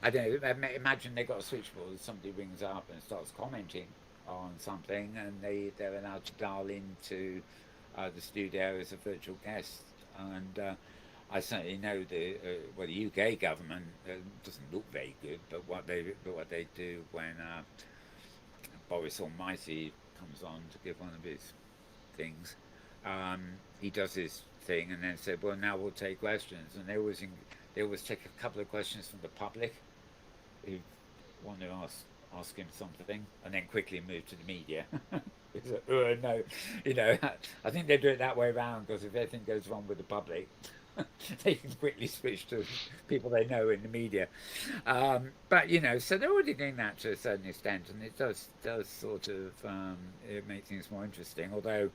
I don't know, imagine they got a switchboard, somebody rings up and starts commenting on something, and they're allowed to dial into the studio as a virtual guest. And I certainly know the UK government doesn't look very good, but what they do when Boris Almighty comes on to give one of his things, he does his thing and then said, "Well, now we'll take questions," and they always take a couple of questions from the public who want to ask him something, and then quickly move to the media. No, I think they do it that way around, because if anything goes wrong with the public, they can quickly switch to people they know in the media. But so they're already doing that to a certain extent, and it does sort of it make things more interesting. Although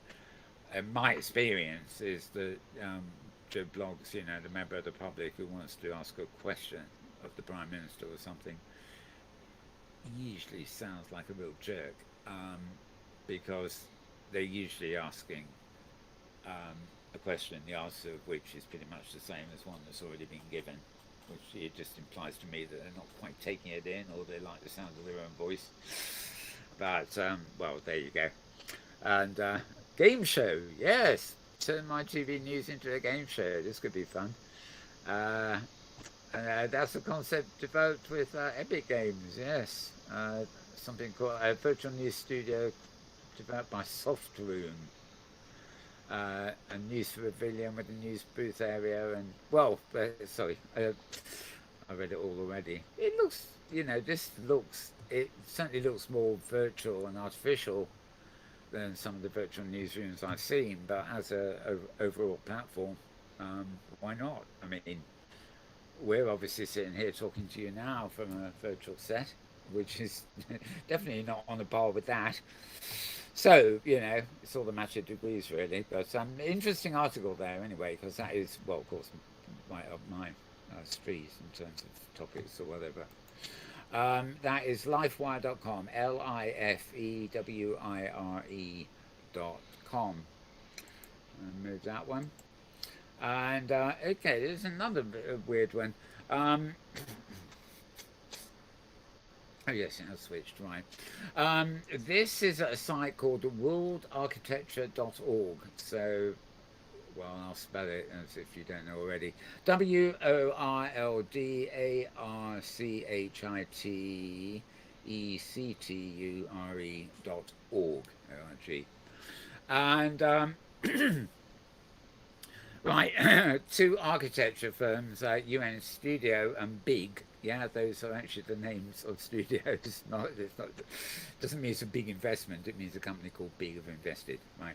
my experience is that Joe Bloggs, the member of the public who wants to ask a question of the Prime Minister or something, usually sounds like a real jerk, because they're usually asking a question, the answer of which is pretty much the same as one that's already been given, which it just implies to me that they're not quite taking it in, or they like the sound of their own voice. But well, there you go. And game show, yes, turn my TV news into a game show. This could be fun. That's a concept developed with Epic Games, yes. Something called a virtual news studio developed by Softroom. A news pavilion with a news booth area, and sorry, I read it all already. It looks, it certainly looks more virtual and artificial than some of the virtual newsrooms I've seen, but as a overall platform, why not? I mean, we're obviously sitting here talking to you now from a virtual set, which is definitely not on a par with that. So, it's all a matter of degrees, really. But interesting article there anyway, because that is, well, of course, right up my street in terms of topics or whatever. That is lifewire.com, lifewire.com. Move that one. And, okay, there's another weird one. Oh yes, it has switched, right. This is a site called worldarchitecture.org. So, well, I'll spell it as if you don't know already. worldarchitecture.org. And right, two architecture firms, UN Studio and Big. Yeah, those are actually the names of studios. It's not, doesn't mean it's a big investment. It means a company called Big have invested. Right,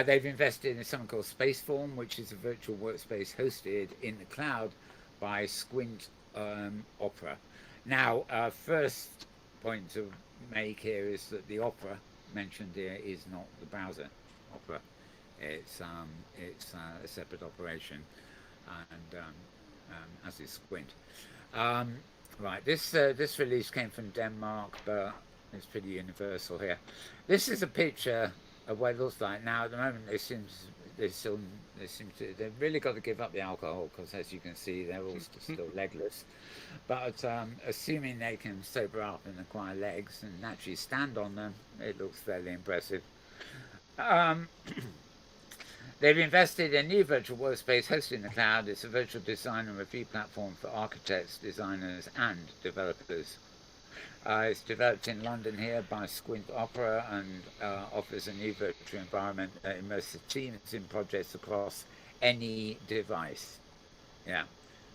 they've invested in something called Spaceform, which is a virtual workspace hosted in the cloud by Squint Opera. Now, first point to make here is that the Opera mentioned here is not the browser Opera. It's a separate operation, and as is Squint. Right, this release came from Denmark, but it's pretty universal here. This is a picture of what it looks like now. At the moment, they've really got to give up the alcohol, because as you can see, they're all still legless. But assuming they can sober up and acquire legs and actually stand on them, it looks fairly impressive. They've invested in a new virtual workspace hosted in the cloud. It's a virtual design and review platform for architects, designers, and developers. It's developed in London here by Squint Opera, and offers a new virtual environment that immersive teams in projects across any device. Yeah.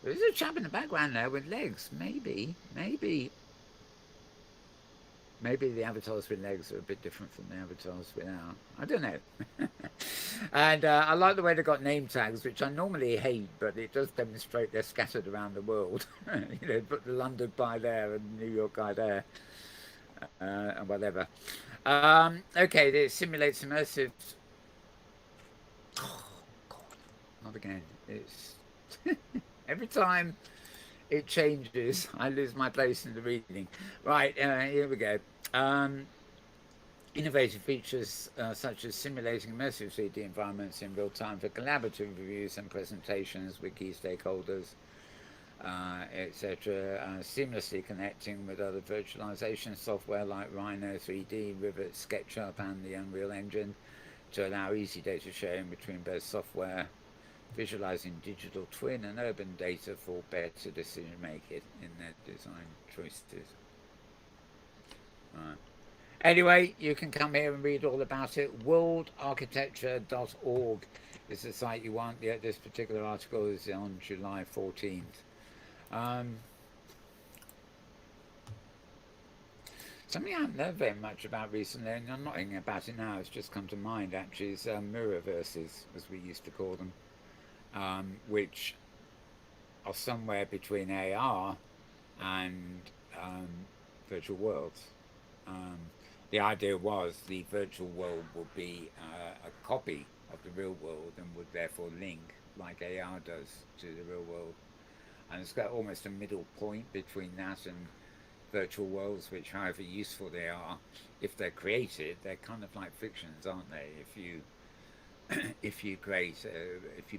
There's a chap in the background there with legs. Maybe the avatars with legs are a bit different from the avatars without. I don't know. And I like the way they got name tags, which I normally hate, but it does demonstrate they're scattered around the world. Put the London guy there and the New York guy there, and whatever. Okay, it simulates immersive Oh, God. Not again. It's every time it changes, I lose my place in the reading. Right, here we go. Innovative features such as simulating immersive 3D environments in real time for collaborative reviews and presentations with key stakeholders, etc. Seamlessly connecting with other virtualization software like Rhino 3D, Rivet, SketchUp, and the Unreal Engine to allow easy data sharing between both software, visualizing digital twin and urban data for better decision making in their design choices. Anyway, you can come here and read all about it. Worldarchitecture.org is the site you want. Yeah, this particular article is on July 14th. Something I haven't heard very much about recently, and I'm not thinking about it now, it's just come to mind actually, is mirrorverses, as we used to call them, which are somewhere between AR and virtual worlds. The idea was the virtual world would be a copy of the real world and would therefore link like AR does to the real world. And it's got almost a middle point between that and virtual worlds, which however useful they are, if they're created, they're kind of like fictions, aren't they? If you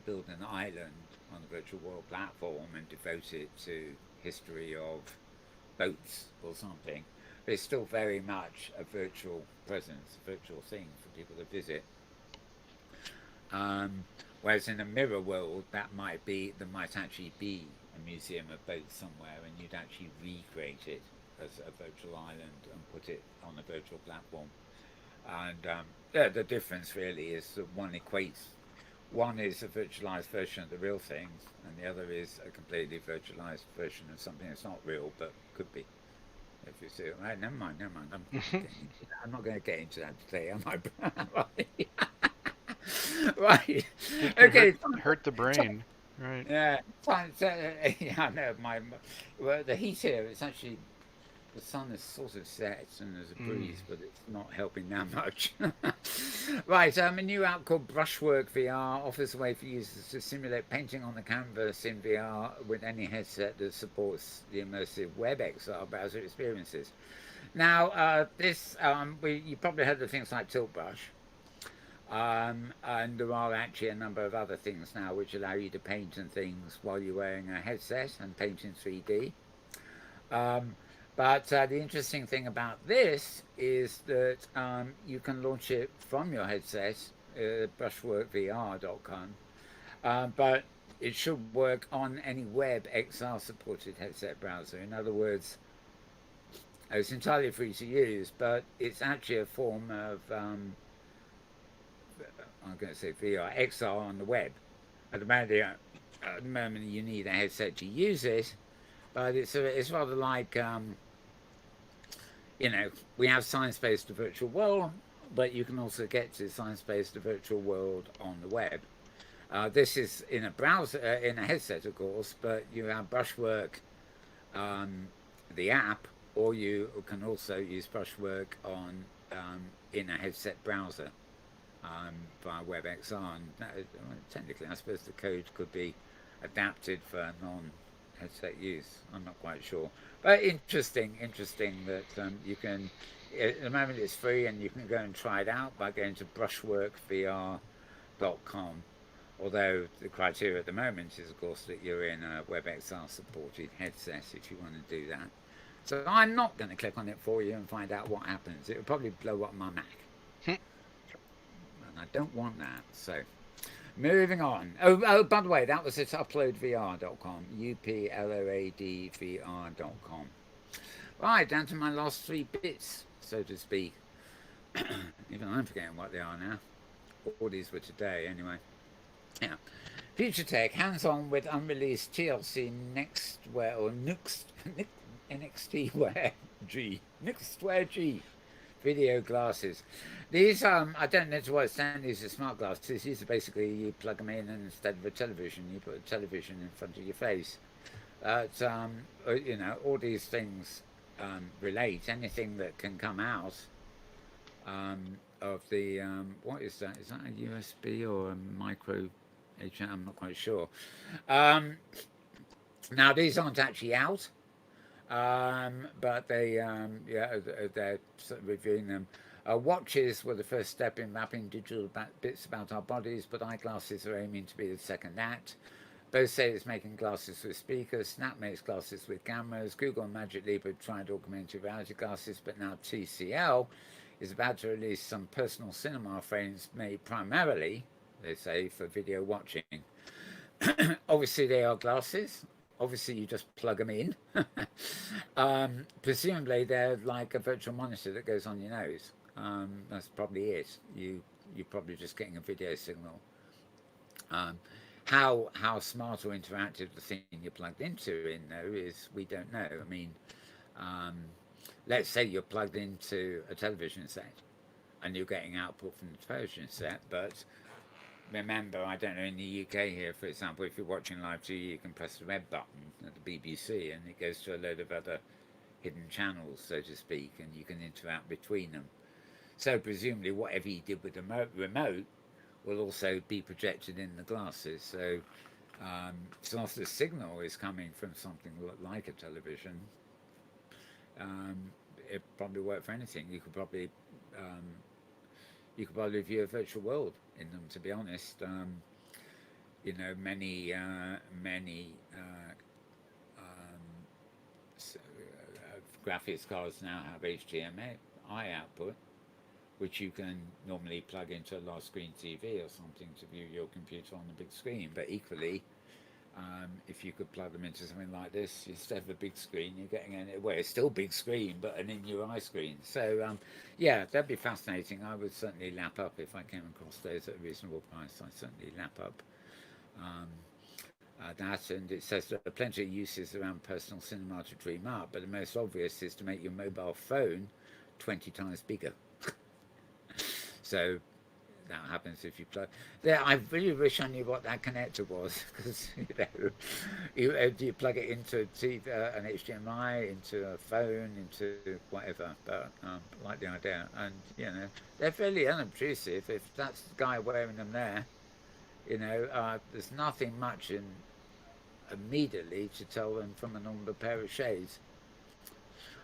build an island on a virtual world platform and devote it to history of boats or something, but it's still very much a virtual presence, a virtual thing for people to visit. Whereas in a mirror world, there might actually be a museum of boats somewhere, and you'd actually recreate it as a virtual island and put it on a virtual platform. And the difference really is that one is a virtualized version of the real thing, and the other is a completely virtualized version of something that's not real but could be. If you see it, right, never mind. I'm not going to get into that today, am I? Right. Okay. Hurt the brain. Right. Yeah. Yeah, I know. Well, the heat here, it's actually, the sun is sort of set and there's a breeze, but it's not helping that much. Right, a new app called Brushwork VR offers a way for users to simulate painting on the canvas in VR with any headset that supports the immersive WebXR browser experiences. Now, you probably heard of things like Tilt Brush. And there are actually a number of other things now which allow you to paint and things while you're wearing a headset and paint in 3D. But the interesting thing about this is that you can launch it from your headset, brushworkvr.com, but it should work on any web XR supported headset browser. In other words, it's entirely free to use, but it's actually a form of, I'm going to say VR, XR on the web. At the moment you need a headset to use it, but it's rather like, we have science-based to virtual world, but you can also get to science-based to virtual world on the web. This is in a browser, in a headset, of course, but you have Brushwork, the app, or you can also use Brushwork on in a headset browser via WebXR. And technically, I suppose the code could be adapted for non-headset use. I'm not quite sure. But interesting that you can, at the moment it's free and you can go and try it out by going to brushworkvr.com. Although the criteria at the moment is, of course, that you're in a WebXR supported headset if you want to do that. So I'm not going to click on it for you and find out what happens. It will probably blow up my Mac. And I don't want that. So moving on. Oh, by the way, that was at uploadvr.com. uploadvr.com. Right, down to my last 3 bits, so to speak. Even I'm forgetting what they are now. All these were today, anyway. Yeah. Future Tech, hands-on with unreleased TLC Nextwear or NXTwear G. Nextwear G. Video glasses. These, I don't know to what extent these are smart glasses. These are basically, you plug them in and instead of a television, you put a television in front of your face. All these things relate. Anything that can come out of the what is that? Is that a USB or a micro HDMI? I'm not quite sure. Um, Now these aren't actually out, but they're sort of reviewing them. Watches were the first step in mapping digital bits about our bodies, but eyeglasses are aiming to be the second act. Both say it's making glasses with speakers. Snap makes glasses with cameras. Google and Magic Leap have tried augmented reality glasses, but now TCL is about to release some personal cinema frames made primarily, they say, for video watching. Obviously, they are glasses. Obviously, you just plug them in. Presumably, they're like a virtual monitor that goes on your nose. That's probably it. You're probably just getting a video signal. How smart or interactive the thing you're plugged into in though is we don't know. I mean, um, let's say you're plugged into a television set and you're getting output from the television set, but remember, I don't know, in the UK here, for example, if you're watching live TV, you can press the red button at the BBC and it goes to a load of other hidden channels, so to speak, and you can interact between them. So presumably whatever you did with the remote will also be projected in the glasses. So as long as the signal is coming from something like a television, it probably work for anything. You could probably view a virtual world in them, to be honest. You know, many graphics cards now have HDMI output, which you can normally plug into a large screen TV or something to view your computer on the big screen. But equally, if you could plug them into something like this, instead of a big screen, you're getting well, it's still big screen, but an in-your-eye screen. So, yeah, that'd be fascinating. I would certainly lap up if I came across those at a reasonable price. I'd certainly lap up that. And it says there are plenty of uses around personal cinema to dream up, but the most obvious is to make your mobile phone 20 times bigger. So that happens if you plug. There, I really wish I knew what that connector was, because you plug it into an HDMI, into a phone, into whatever. But I like the idea, and they're fairly unobtrusive. If that's the guy wearing them there, there's nothing much in immediately to tell them from a normal pair of shades.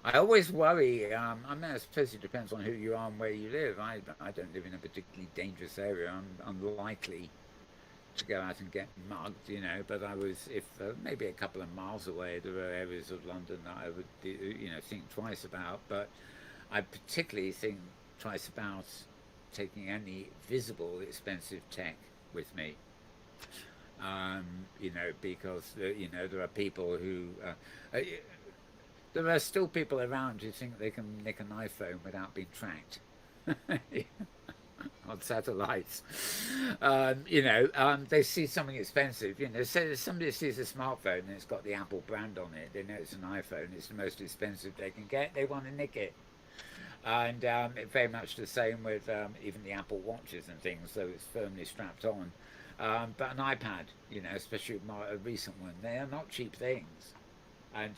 I always worry. I mean, I suppose it depends on who you are and where you live. I don't live in a particularly dangerous area. I'm unlikely to go out and get mugged, But I was, if maybe a couple of miles away, there are areas of London that I would, think twice about. But I particularly think twice about taking any visible expensive tech with me. Because there are people who. There are still people around who think they can nick an iPhone without being tracked on satellites. They see something expensive. So somebody sees a smartphone and it's got the Apple brand on it. They know it's an iPhone. It's the most expensive they can get. They want to nick it. And very much the same with even the Apple watches and things, so it's firmly strapped on. But an iPad, especially a recent one, they are not cheap things. And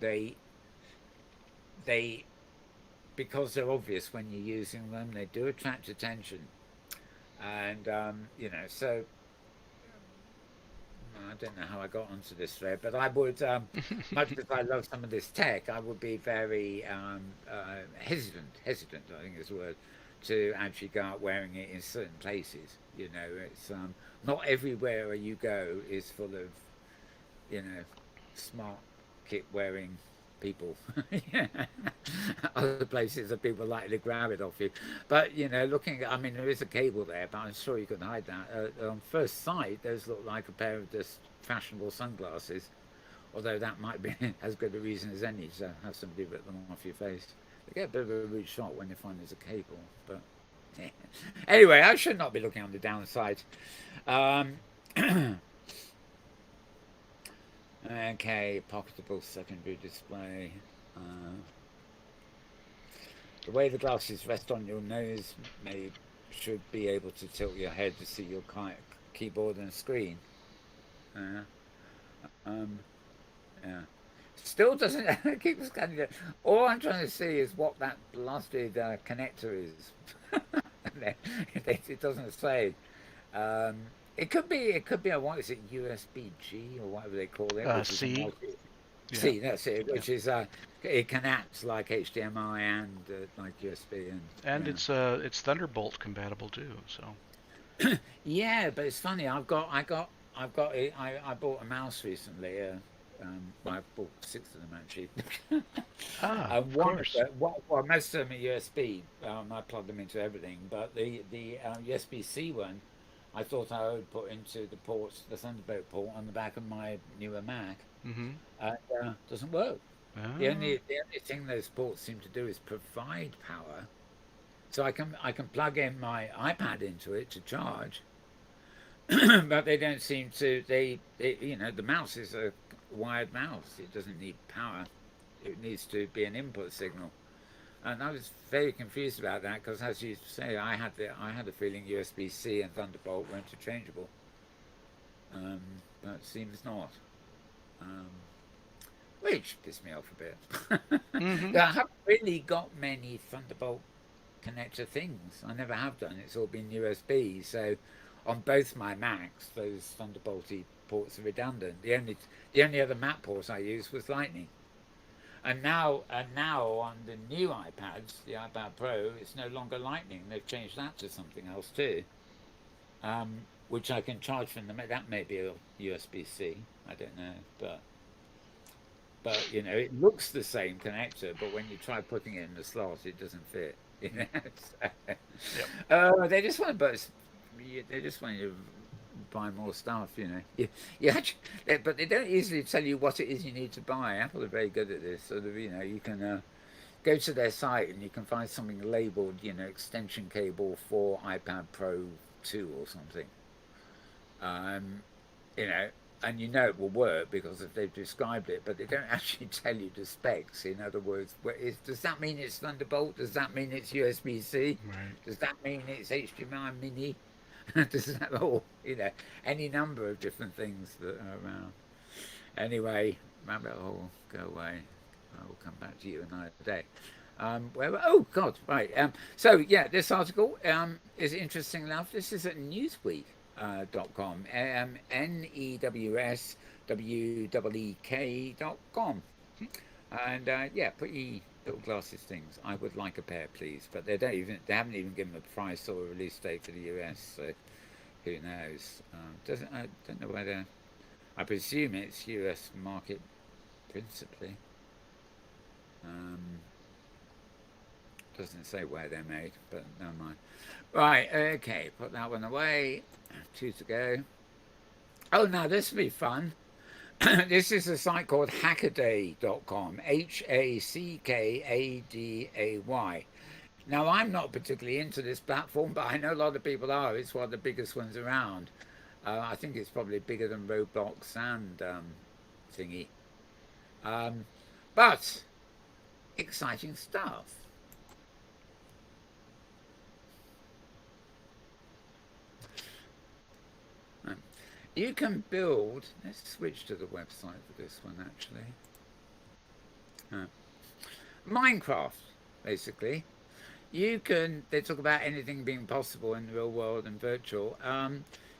they because they're obvious when you're using them, they do attract attention. And so I don't know how I got onto this thread, but I would much as I love some of this tech, I would be very hesitant I think is the word, to actually go out wearing it in certain places. It's not everywhere you go is full of smart kit wearing people. Other places that people likely to grab it off you. But looking at, I mean, there is a cable there, but I'm sure you can hide that. On first sight, those look like a pair of just fashionable sunglasses, although that might be as good a reason as any to have somebody rip them off your face. They get a bit of a rude shot when they find there's a cable, but anyway, I should not be looking on the downside. Okay, pocketable secondary display. The way the glasses rest on your nose should be able to tilt your head to see your keyboard and screen. Yeah. Still doesn't keep scanning it. All I'm trying to see is what that blasted connector is. It doesn't say. Um, it could be a what is it, USB-G or whatever they call it, which is a C. multi. Yeah. See, that's it. Yeah. Which is it can act like HDMI and like USB And yeah. it's Thunderbolt compatible too. So. Yeah, but it's funny. I bought a mouse recently. Well, I bought 6 of them actually. Of One course. well, most of them are USB. I plug them into everything, but the USB-C one, I thought I would put into the Thunderbolt port on the back of my newer Mac. Mm-hmm. Doesn't work. Oh. The only thing those ports seem to do is provide power. So I can plug in my iPad into it to charge, but they don't seem to. The mouse is a wired mouse. It doesn't need power. It needs to be an input signal. And I was very confused about that because, as you say, I had the feeling USB-C and Thunderbolt were interchangeable, but it seems not. Which pissed me off a bit. Mm-hmm. I haven't really got many Thunderbolt connector things. I never have done. It's all been USB. So on both my Macs, those Thunderbolty ports are redundant. The only other Mac port I used was Lightning. And now on the new iPads, the iPad Pro, it's no longer Lightning. They've changed that to something else too, which I can charge from that may be a USB-C. I don't know, but it looks the same connector, but when you try putting it in the slot, it doesn't fit. So, they just want you to buy more stuff. But they don't easily tell you what it is you need to buy. Apple are very good at this. Sort of, you can go to their site and you can find something labeled, extension cable for iPad Pro 2 or something. And it will work because if they've described it, but they don't actually tell you the specs. In other words, does that mean it's Thunderbolt? Does that mean it's USB-C? Right. Does that mean it's HDMI Mini? Does that all, any number of different things that are around. Anyway, rabbit hole, go away. I will come back to you another day. Oh God, right. So yeah, this article is interesting enough. This is at Newsweek.com, NEWSWEEK.com, and pretty little glasses things. I would like a pair, please, but they haven't even given a price or a release date for the US, so who knows? I don't know whether. I presume it's US market principally. Doesn't say where they're made, but never mind. Right, okay, put that one away. 2 to go. Oh, now this will be fun. This is a site called hackaday.com, HACKADAY. Now, I'm not particularly into this platform, but I know a lot of people are. It's one of the biggest ones around. I think it's probably bigger than Roblox and thingy. But exciting stuff. You can build. Let's switch to the website for this one, actually. Minecraft, basically. They talk about anything being possible in the real world and virtual.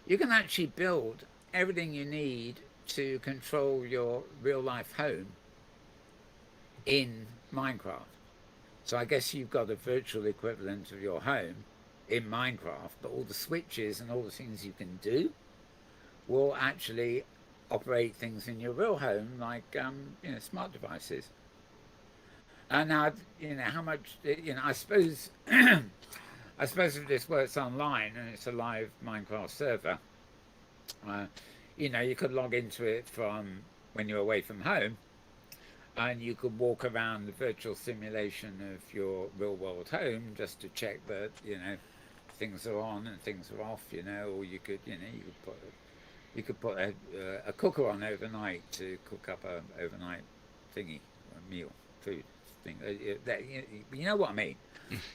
You can actually build everything you need to control your real life home in Minecraft. So I guess you've got a virtual equivalent of your home in Minecraft, but all the switches and all the things you can do will actually operate things in your real home, like smart devices. And now, how much, I suppose, if this works online and it's a live Minecraft server, you could log into it from when you're away from home, and you could walk around the virtual simulation of your real world home just to check that, things are on and things are off, or you could put a cooker on overnight to cook up a overnight thingy, a meal, food thing. You know what I mean?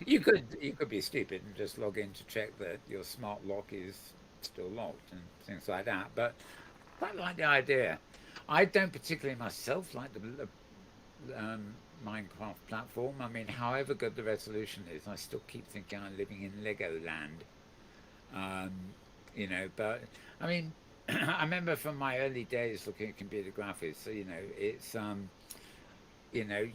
You could be stupid and just log in to check that your smart lock is still locked and things like that. But I like the idea. I don't particularly myself like the Minecraft platform. I mean, however good the resolution is, I still keep thinking I'm living in Legoland. Um, you know, but I mean, I remember from my early days looking at computer graphics. So, you know, it's you know,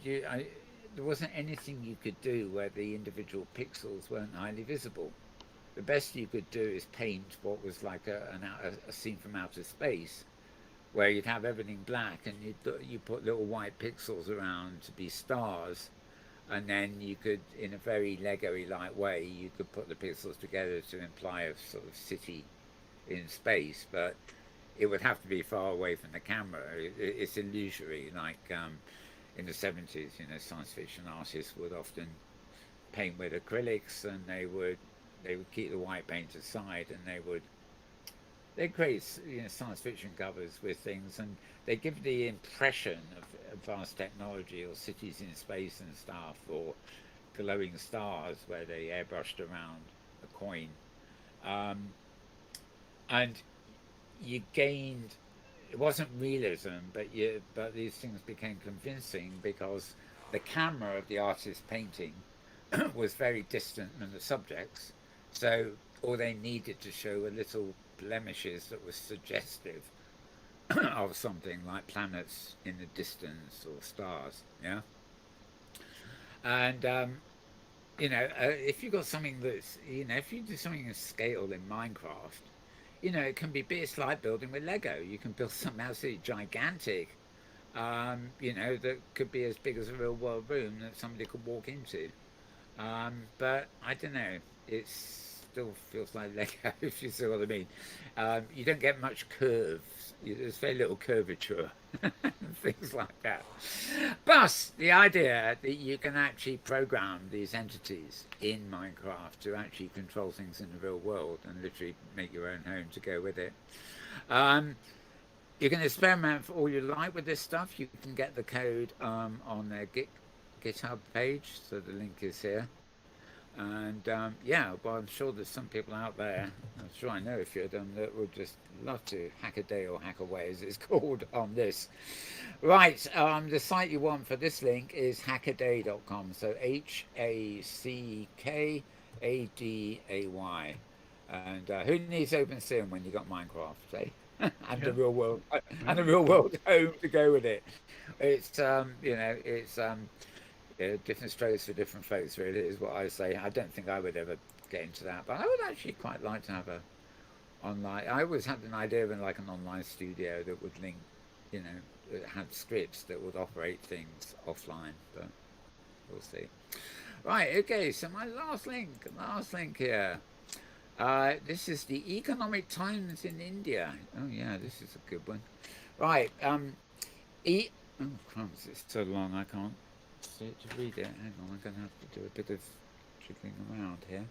there wasn't anything you could do where the individual pixels weren't highly visible. The best you could do is paint what was like a scene from outer space, where you'd have everything black and you put little white pixels around to be stars, and then you could, in a very Lego-y like way, you could put the pixels together to imply a sort of city in space, but it would have to be far away from the camera. It's illusory, like in the 70s, you know, science fiction artists would often paint with acrylics, and they would keep the white paint aside, and they create, you know, science fiction covers with things, and they give the impression of advanced technology or cities in space and stuff, or glowing stars where they airbrushed around a coin, and you gained. It wasn't realism, but these things became convincing because the camera of the artist's painting was very distant from the subjects, so all they needed to show were little blemishes that were suggestive of something like planets in the distance or stars. Yeah, and you know, if you've got something that's, you know, if you do something in scale in Minecraft, you know, it can be bits like building with Lego. You can build something absolutely gigantic, you know, that could be as big as a real world room that somebody could walk into. But I don't know, it still feels like Lego, if you see what I mean. You don't get much curves. There's very little curvature and things like that. But the idea that you can actually program these entities in Minecraft to actually control things in the real world and literally make your own home to go with it. You can experiment for all you like with this stuff. You can get the code on their GitHub page, so the link is here. And yeah, well, I'm sure there's some people out there, I'm sure I know a few of them, that would just love to hack a day or hack away, as it's called, on this. Right, the site you want for this link is hackaday.com, so HACKADAY. And who needs OpenSim when you got Minecraft, say? And the real world, and the real world home to go with it. It's you know, it's yeah, different strokes for different folks, really, is what I say. I don't think I would ever get into that, but I would actually quite like to have a online. I always had an idea of like an online studio that would link, you know, that had scripts that would operate things offline, but we'll see. Right, okay, so my last link here. This is the Economic Times in India. Oh yeah, this is a good one. Right, oh crumbs, it's so long I can't see it to read it. Hang on, I'm going to have to do a bit of jiggling around here.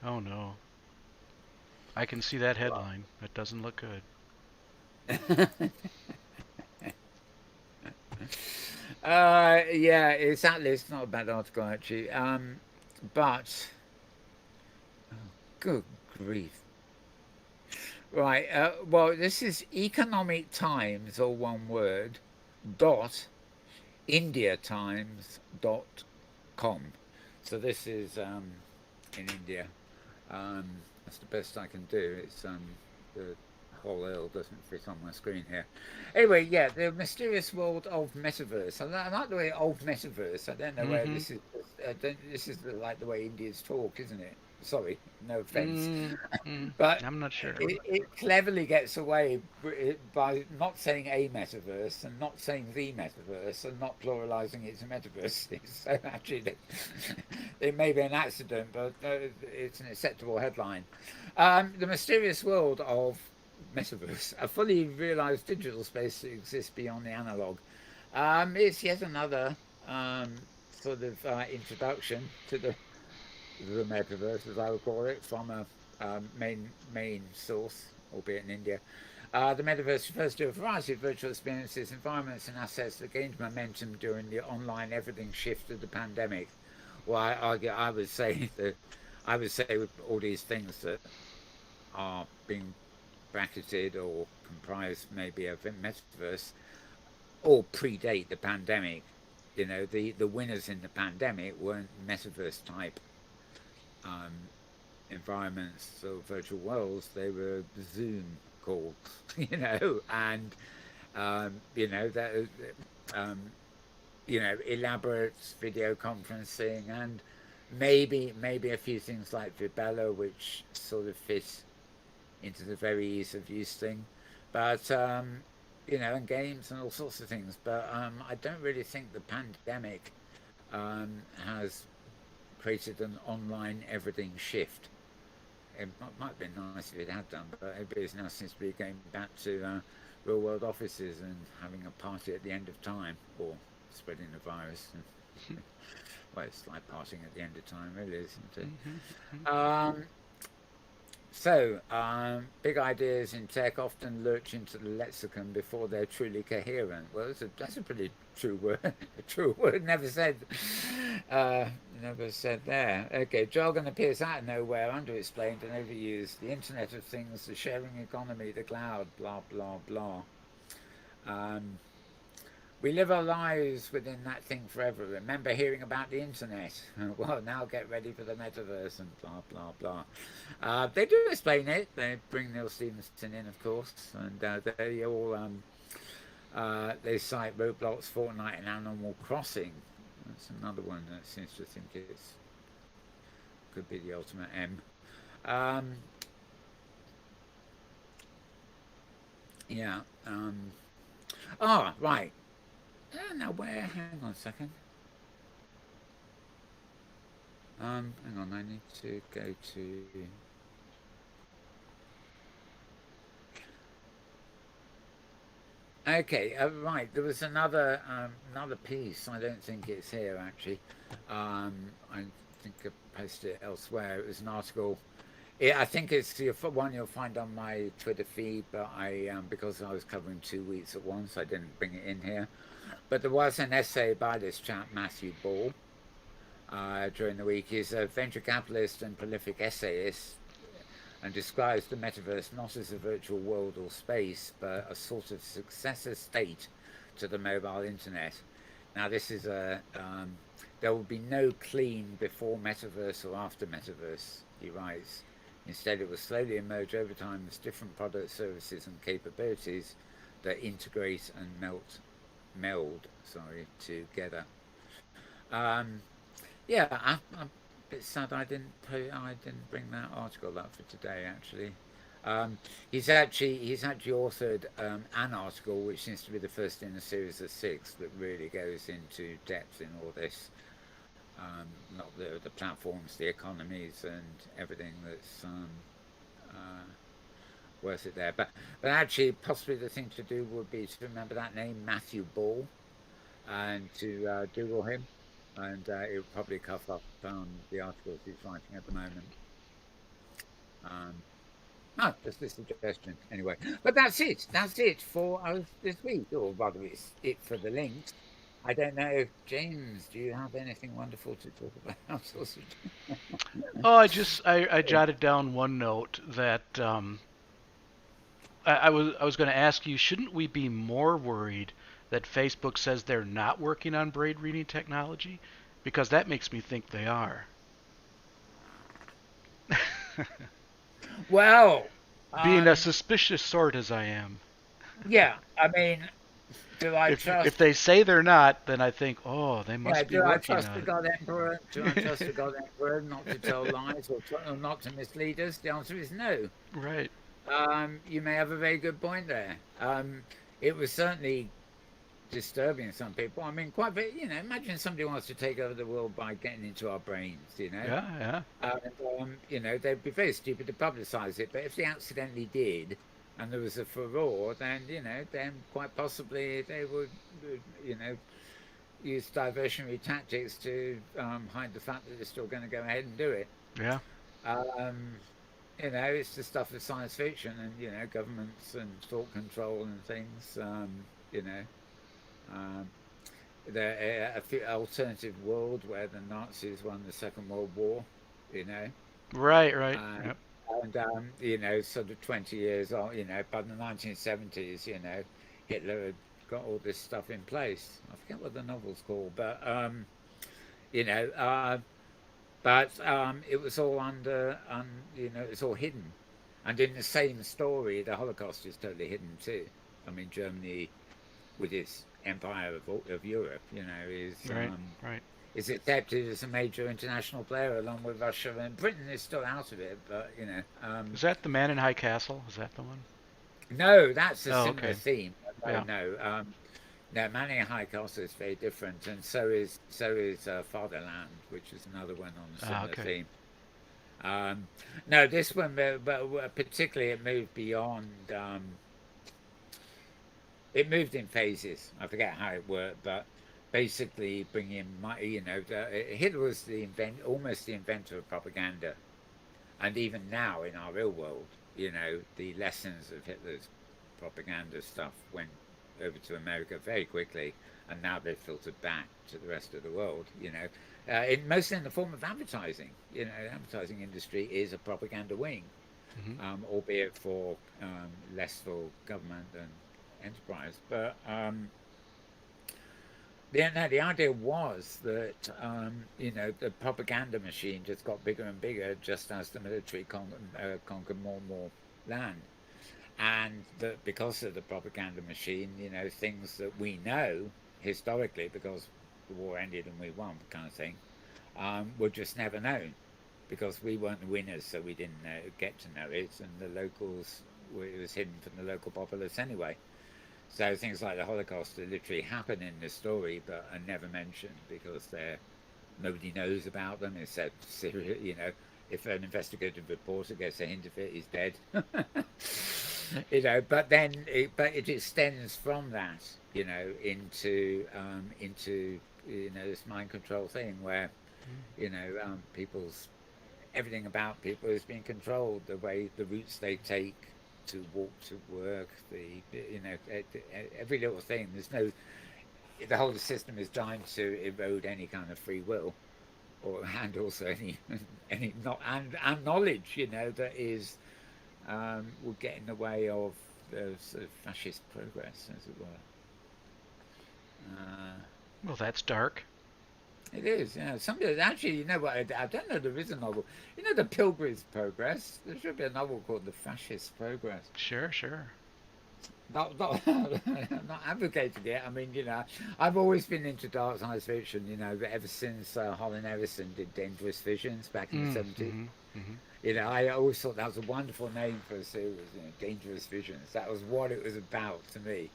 Oh no. I can see that headline. It doesn't look good. Yeah, exactly. It's not a bad article, actually. But, oh, good grief. Right, well, this is Economic Times, all one word, indiatimes.com. So this is in India. That's the best I can do. It's the whole L doesn't fit on my screen here. Anyway, yeah, the mysterious world of metaverse. I like the way of metaverse. I don't know where this is. This is like the way Indians talk, isn't it? Sorry, no offense. But I'm not sure. It cleverly gets away by not saying a metaverse and not saying the metaverse and not pluralizing it to metaverse. So actually, it may be an accident, but it's an acceptable headline. The mysterious world of metaverse, a fully realized digital space that exists beyond the analog. It's yet another sort of introduction to the metaverse, as I would call it, from a main source, albeit in India. The metaverse refers to a variety of virtual experiences, environments, and assets that gained momentum during the online everything shift of the pandemic. Well, I would say with all these things that are being bracketed or comprised maybe of metaverse, or predate the pandemic. The winners in the pandemic weren't metaverse type um, environments or virtual worlds. They were Zoom calls, and that um, elaborate video conferencing, and maybe a few things like Vibella, which sort of fit into the very ease of use thing, but and games and all sorts of things. But I don't really think the pandemic has created an online everything shift. It might have been nice if it had done, but everybody now seems to be going back to real world offices and having a party at the end of time, or spreading the virus. Well, it's like partying at the end of time, really, isn't it? So, big ideas in tech often lurch into the lexicon before they're truly coherent. Well, that's a pretty true word. A true word, never said there. Okay, jargon appears out of nowhere, underexplained and overused. The Internet of Things, the sharing economy, the cloud, blah, blah, blah. We live our lives within that thing forever. Remember hearing about the internet? Well, now get ready for the metaverse and blah, blah, blah. They do explain it. They bring Neil Stevenson in, of course, and they all they cite Roblox, Fortnite, and Animal Crossing. That's another one that seems to think it's could be the ultimate M. Yeah. Right. Now where? Hang on a second. Hang on. I need to go to. Okay. Right. There was another piece. I don't think it's here actually. I think I posted it elsewhere. It was an article. I think it's one you'll find on my Twitter feed, but because I was covering 2 weeks at once, I didn't bring it in here. But there was an essay by this chap, Matthew Ball, during the week. He's a venture capitalist and prolific essayist, and describes the metaverse not as a virtual world or space, but a sort of successor state to the mobile internet. Now, this is there will be no clean before metaverse or after metaverse, he writes. Instead, it will slowly emerge over time as different products, services, and capabilities that integrate and meld together. Yeah, I'm a bit sad I didn't bring that article up for today. Actually, he's actually authored an article which seems to be the first in a series of 6 that really goes into depth in all this. Not the platforms, the economies, and everything that's worth it there. But actually, possibly the thing to do would be to remember that name, Matthew Ball, and to Google him, and it will probably cover up the articles he's writing at the moment. Just a suggestion anyway. But that's it. That's it for us this week, or rather, it's it for the links. I don't know if James, do you have anything wonderful to talk about? Oh, I jotted down one note that I was going to ask you, shouldn't we be more worried that Facebook says they're not working on braid reading technology? Because that makes me think they are. Well, being a suspicious sort as I am. Yeah, I mean, do I trust? If they say they're not, then I think, oh, they must be working on it. Do I trust the God Emperor? Do I trust the God Emperor not to tell lies or not to mislead us? The answer is no. Right. You may have a very good point there. It was certainly disturbing some people. I mean, imagine somebody wants to take over the world by getting into our brains, Yeah. They'd be very stupid to publicize it. But if they accidentally did, and there was a furore, then then quite possibly they would use diversionary tactics to hide the fact that they're still going to go ahead and do it. Yeah. It's the stuff of science fiction, and governments and thought control and things. A alternative world where the Nazis won the Second World War. Right. Yep. And sort of 20 years on, by the 1970s, Hitler had got all this stuff in place. I forget what the novel's called, but you know, it was all under, you know, it's all hidden. And in the same story, the Holocaust is totally hidden too. I mean, Germany, with its empire of Europe, you know, is accepted as a major international player along with Russia, and Britain is still out of it. But you know, is that the Man in High Castle? Is that the one? No, that's a similar okay. theme. No, Yeah. No, Manning High Castle is very different, and so is Fatherland, which is another one on a similar theme. No, this one, but particularly it moved beyond. It moved in phases. I forget how it worked, but basically bringing, you know, Hitler was almost the inventor of propaganda, and even now in our real world, you know, the lessons of Hitler's propaganda stuff went over to America very quickly, and now they've filtered back to the rest of the world, you know, mostly in the form of advertising. You know, the advertising industry is a propaganda wing, albeit for less for government and enterprise. But the idea was that you know, the propaganda machine just got bigger and bigger just as the military conquered more and more land, and that because of the propaganda machine, you know, things that we know historically because the war ended and we won, kind of thing, were just never known because we weren't the winners, so we didn't get to know it, and the locals, it was hidden from the local populace anyway. So things like the Holocaust literally happen in this story, but are never mentioned because nobody knows about them. Except, you know, if an investigative reporter gets a hint of it, he's dead. You know, but then it extends from that, you know, into you know, this mind control thing where, you know, everything about people is being controlled, the routes they take to walk to work, you know, every little thing. The whole system is designed to erode any kind of free will, and also any knowledge, you know, that is will get in the way of the sort of fascist progress, as it were. Well, that's dark. It is, yeah. Actually, you know what? I don't know. There is a novel. You know, The Pilgrim's Progress. There should be a novel called The Fascist Progress. Sure. Not advocating it. I mean, you know, I've always been into dark science fiction. You know, ever since Holland Ellison did Dangerous Visions back in the 70s. You know, I always thought that was a wonderful name for a series. You know, Dangerous Visions. That was what it was about to me.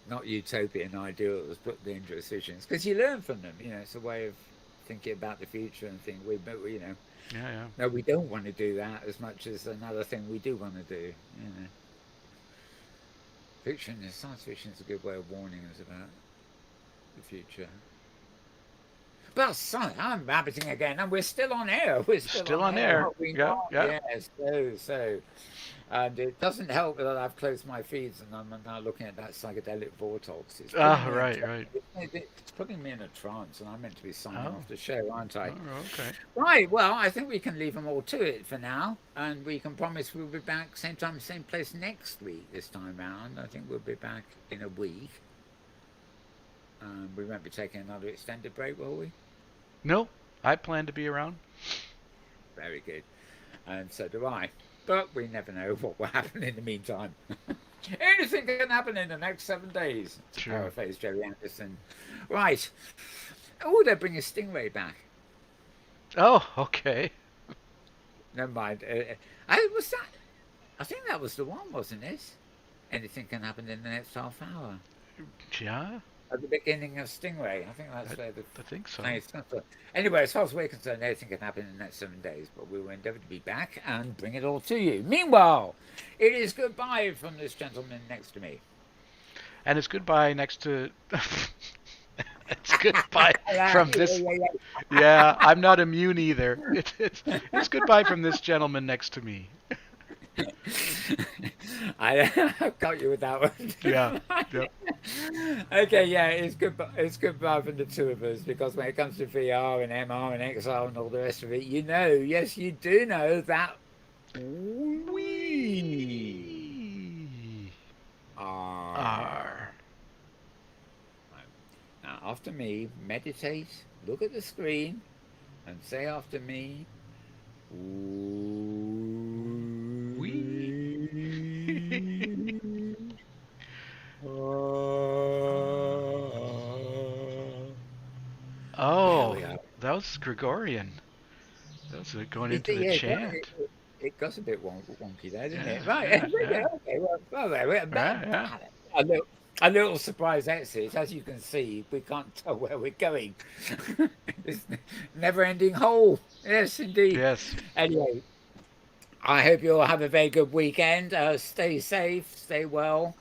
Not utopian ideals, but dangerous visions, because you learn from them. You know, it's a way of thinking about the future and think you know, no, we don't want to do that as much as another thing we do want to do. You know, science fiction is a good way of warning us about the future. Well, son, I'm rabbiting again, and we're still on air. We're still on air. Yeah. Yes, so. And it doesn't help that I've closed my feeds and I'm now looking at that psychedelic vortex. Right. It's putting me in a trance, and I'm meant to be signing off the show, aren't I? Oh, okay. Right, well, I think we can leave them all to it for now, and we can promise we'll be back same time, same place next week this time round. I think we'll be back in a week. We won't be taking another extended break, will we? No, I plan to be around. Very good. And so do I. But we never know what will happen in the meantime. Anything can happen in the next 7 days, to paraphrase Jerry Anderson. Right. Oh, they're bringing Stingray back. Oh, okay. Never mind. I think that was the one, wasn't it? Anything can happen in the next half hour. Yeah. At the beginning of Stingray. I think that's where I think so. Anyway, as far as we're concerned, anything can happen in the next 7 days, but we will endeavour to be back and bring it all to you. Meanwhile, it is goodbye from this gentleman next to me. And it's goodbye next to... It's goodbye from this... Yeah, I'm not immune either. It's goodbye from this gentleman next to me. I got you with that one. Yeah. Yep. Okay, yeah, it's goodbye from the two of us, because when it comes to VR and MR and XR and all the rest of it, you know, yes, you do know that we are after me, meditate, look at the screen, and say after me, There we Oh, are. that was Gregorian. That was going It, into the yeah, chant. it got a bit wonky there, didn't Yeah, it? Right. yeah, yeah. Okay. Well, there we are. Yeah, yeah. A little surprise exit. As you can see, we can't tell where we're going. This never-ending hole. Yes, indeed. Yes. Anyway, I hope you all have a very good weekend. Stay safe, stay well.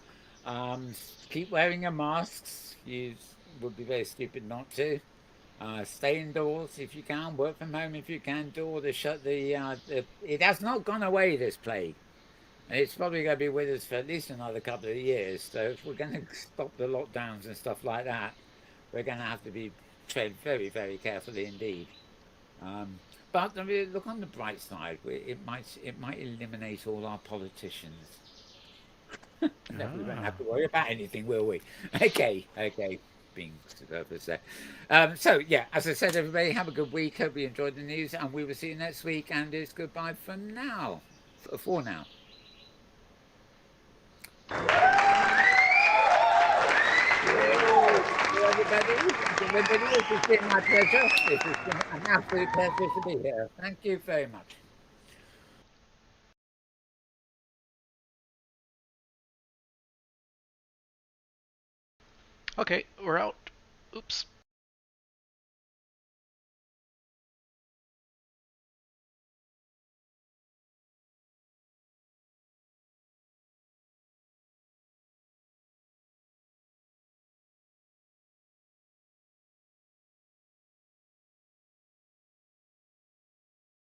Keep wearing your masks. You would be very stupid not to. Stay indoors if you can. Work from home if you can. Do all the shut. It has not gone away. This plague. And it's probably going to be with us for at least another couple of years. So if we're going to stop the lockdowns and stuff like that, we're going to have to be tread very, very carefully indeed. But I mean, look on the bright side. It might eliminate all our politicians. Never even have to worry about anything, will we? Okay. Being superfluous there. So yeah, as I said, everybody have a good week. Hope you enjoyed the news, and we will see you next week. And it's goodbye for now. For now. Everybody, this has been my pleasure. This has been an absolute pleasure to be here. Thank you very much. Okay, we're out. Oops.